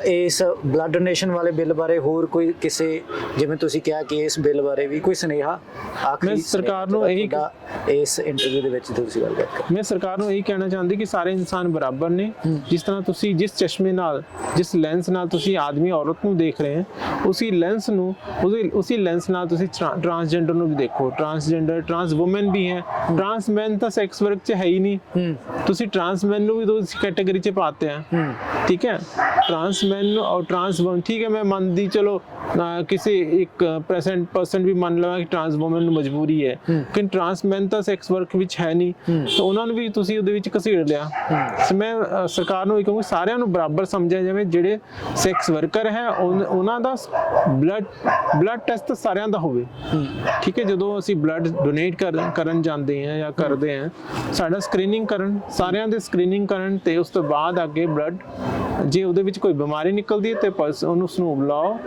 ਇਸ ਬਲੱਡ ਡੋਨੇਸ਼ਨ ਵਾਲੇ ਬਿੱਲ ਬਾਰੇ ਹੋਰ ਕੋਈ ਕਿਸੇ, ਜਿਵੇਂ ਤੁਸੀਂ ਕਿਹਾ ਕਿ ਇਸ ਬਿੱਲ ਬਾਰੇ ਵੀ ਕੋਈ ਸੁਨੇਹਾ ਮੈਂ ਸਰਕਾਰ ਨੂੰ ਇਹੀ ਇਸ ਇੰਟਰਵਿਊ ਦੇ ਵਿੱਚ ਤੁਸੀਂ ਗੱਲ ਕਰਦੇ? ਮੈਂ ਸਰਕਾਰ ਨੂੰ ਇਹੀ ਕਹਿਣਾ ਚਾਹੁੰਦੀ ਕਿ ਸਾਰੇ ਇਨਸਾਨ ਬਰਾਬਰ ਨੇ। ਜਿਸ ਤਰ੍ਹਾਂ ਤੁਸੀਂ ਜਿਸ ਚਸ਼ਮੇ ਨਾਲ, ਜਿਸ ਲੈਂਸ ਨਾਲ ਤੁਸੀਂ ਆਦਮੀ ਔਰਤ ਨੂੰ ਦੇਖ ਰਹੇ ਹੋ, ਉਸੇ ਲੈਂਸ ਨਾਲ ਤੁਸੀਂ ਟਰਾਂਸਜੈਂਡਰ ਨੂੰ ਵੀ ਦੇਖੋ। ਟਰਾਂਸਜੈਂਡਰ, ਟਰਾਂਸ ਵੂਮਨ ਵੀ ਹੈ, ਟਰਾਂਸ ਮੈਨ ਤਾਂ ਸੈਕਸ ਵਰਕ 'ਚ ਹੈ ਹੀ ਨਹੀਂ, ਤੁਸੀਂ ਟਰਾंस मैन ਨੂੰ ਵੀ ਦੋ कैटेगरी च पाते हैं। ठीक है, ट्रांस मैन और ट्रांस वुमन, ठीक है मैं मानती, चलो ਕਿਸੇ ਇੱਕ % ਵੀ ਮੰਨ ਲਵਾਂ ਕਿ ਟਰਾਂਸ ਵੂਮਨ ਨੂੰ ਮਜਬੂਰੀ ਹੈ ਕਿ ਟਰਾਂਸ ਮੈਨ ਤਾਂ ਸੈਕਸ ਵਰਕ ਵਿੱਚ ਹੈ ਨਹੀਂ, ਤਾਂ ਉਹਨਾਂ ਨੂੰ ਵੀ ਤੁਸੀਂ ਉਹਦੇ ਵਿੱਚ ਘਸੀੜ ਲਿਆ। ਸੋ ਮੈਂ ਸਰਕਾਰ ਨੂੰ ਇਹ ਕਹੂੰਗਾ ਸਾਰਿਆਂ ਨੂੰ ਬਰਾਬਰ ਸਮਝਿਆ ਜਾਵੇ। ਜਿਹੜੇ ਸੈਕਸ ਵਰਕਰ ਹੈ ਉਹਨਾਂ ਦਾ ਬਲੱਡ ਟੈਸਟ ਸਾਰਿਆਂ ਦਾ ਹੋਵੇ, ਠੀਕ ਹੈ। ਜਦੋਂ ਅਸੀਂ ਬਲੱਡ ਡੋਨੇਟ ਕਰਨ ਜਾਂਦੇ ਹਾਂ ਜਾਂ ਕਰਦੇ ਹਾਂ, ਸਾਡਾ ਸਕਰੀਨਿੰਗ ਕਰਨ, ਸਾਰਿਆਂ ਦੇ ਸਕਰੀਨਿੰਗ ਕਰਨ, ਤੇ ਉਸ ਤੋਂ ਬਾਅਦ ਅੱਗੇ ਬਲੱਡ ਜੇ ਉਹਦੇ ਵਿੱਚ ਕੋਈ ਬਿਮਾਰੀ ਨਿਕਲਦੀ ਹੈ ਤੇ ਉਸਨੂੰ ਬੁਲਾਓ,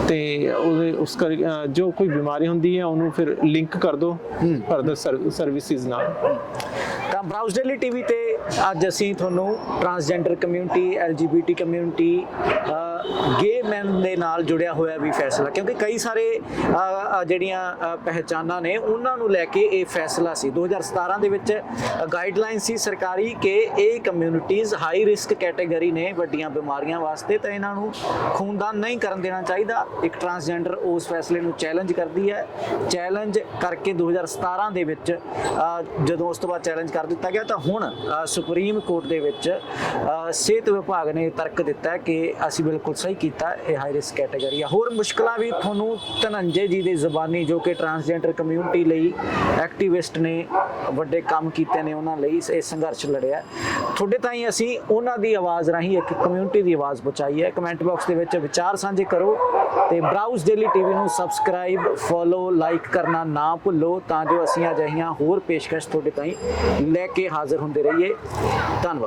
ਤੇ ਉਹਦੇ ਜੋ ਕੋਈ ਬਿਮਾਰੀ ਹੁੰਦੀ ਹੈ ਉਹਨੂੰ ਫਿਰ ਲਿੰਕ ਕਰ ਦਿਓ ਫਰਦਰ ਸਰਵਿਸਿਜ਼ ਨਾਲ। ਤਾਂ ਬਰਾਊਜ਼ ਡੇਲੀ ਟੀਵੀ ਤੇ ਅੱਜ ਅਸੀਂ ਤੁਹਾਨੂੰ ਟਰਾਂਸਜੈਂਡਰ ਕਮਿਊਨਿਟੀ, LGBT ਕਮਿਊਨਿਟੀ, ਗੇ ਮੈਨ ਦੇ ਨਾਲ ਜੁੜਿਆ ਹੋਇਆ ਵੀ ਫੈਸਲਾ, ਕਿਉਂਕਿ ਕਈ ਸਾਰੇ ਜਿਹੜੀਆਂ ਪਹਿਚਾਨਾਂ ਨੇ ਉਹਨਾਂ ਨੂੰ ਲੈ ਕੇ ਇਹ ਫੈਸਲਾ ਸੀ 2017 ਦੇ ਵਿੱਚ ਗਾਈਡਲਾਈਨ ਸੀ ਸਰਕਾਰੀ ਕਿ ਇਹ ਕਮਿਊਨਿਟੀਜ਼ ਹਾਈ ਰਿਸਕ ਕੈਟਾਗਰੀ ਨੇ ਵੱਡੀਆਂ ਬਿਮਾਰੀਆਂ ਵਾਸਤੇ, ਤਾਂ ਇਹਨਾਂ ਨੂੰ ਖੂਨਦਾਨ ਨਹੀਂ ਕਰਨ ਦੇਣਾ ਚਾਹੀਦਾ। ਇੱਕ ਟਰਾਂਸਜੈਂਡਰ ਉਸ ਫੈਸਲੇ ਨੂੰ ਚੈਲੰਜ ਕਰਦੀ ਹੈ, ਚੈਲੰਜ ਕਰਕੇ 2017 ਦੇ ਵਿੱਚ ਜਦੋਂ ਉਸ ਤੋਂ ਬਾਅਦ ਚੈਲੰਜ ਕਰ ਦਿੱਤਾ ਗਿਆ, ਤਾਂ ਹੁਣ ਸੁਪਰੀਮ ਕੋਰਟ ਦੇ ਵਿੱਚ ਸਿਹਤ ਵਿਭਾਗ ਨੇ ਤਰਕ ਦਿੱਤਾ ਕਿ ਅਸੀਂ ਬਿਲਕੁਲ ਸਹੀ ਕੀਤਾ, ਇਹ ਹਾਈ ਰਿਸਕ ਕੈਟਾਗਰੀ ਆ। ਹੋਰ ਮੁਸ਼ਕਲਾਂ ਵੀ ਤੁਹਾਨੂੰ ਧਨੰਜੇ ਜੀ ਦੀ ਜ਼ੁਬਾਨੀ, ਜੋ ਕਿ ਟਰਾਂਸਜੈਂਡਰ ਕਮਿਊਨਿਟੀ ਲਈ ਐਕਟਿਵਿਸਟ ਨੇ, ਵੱਡੇ ਕੰਮ ਕੀਤੇ ਨੇ, ਉਹਨਾਂ ਲਈ ਇਹ ਸੰਘਰਸ਼ ਲੜਿਆ, ਤੁਹਾਡੇ ਤਾਈਂ ਅਸੀਂ ਉਹਨਾਂ ਦੀ ਆਵਾਜ਼ ਰਾਹੀਂ ਇੱਕ ਕਮਿਊਨਿਟੀ ਦੀ ਆਵਾਜ਼ ਪਹੁੰਚਾਈ ਹੈ। ਕਮੈਂਟ ਬਾਕਸ ਦੇ ਵਿੱਚ ਵਿਚਾਰ ਸਾਂਝੇ ਕਰੋ ਤੇ ਬਰਾਊਜ਼ ਡੇਲੀ ਟੀਵੀ ਨੂੰ ਸਬਸਕ੍ਰਾਈਬ, ਫੋਲੋ, ਲਾਈਕ ਕਰਨਾ ਨਾ ਭੁੱਲੋ, ਤਾਂ ਜੋ ਅਸੀਂ ਅਜਿਹੀਆਂ ਹੋਰ ਪੇਸ਼ਕਸ਼ ਤੁਹਾਡੇ ਤਾਈਂ ਲੈ ਕੇ ਹਾਜ਼ਰ ਹੁੰਦੇ ਰਹੀਏ। ਧੰਨਵਾਦ।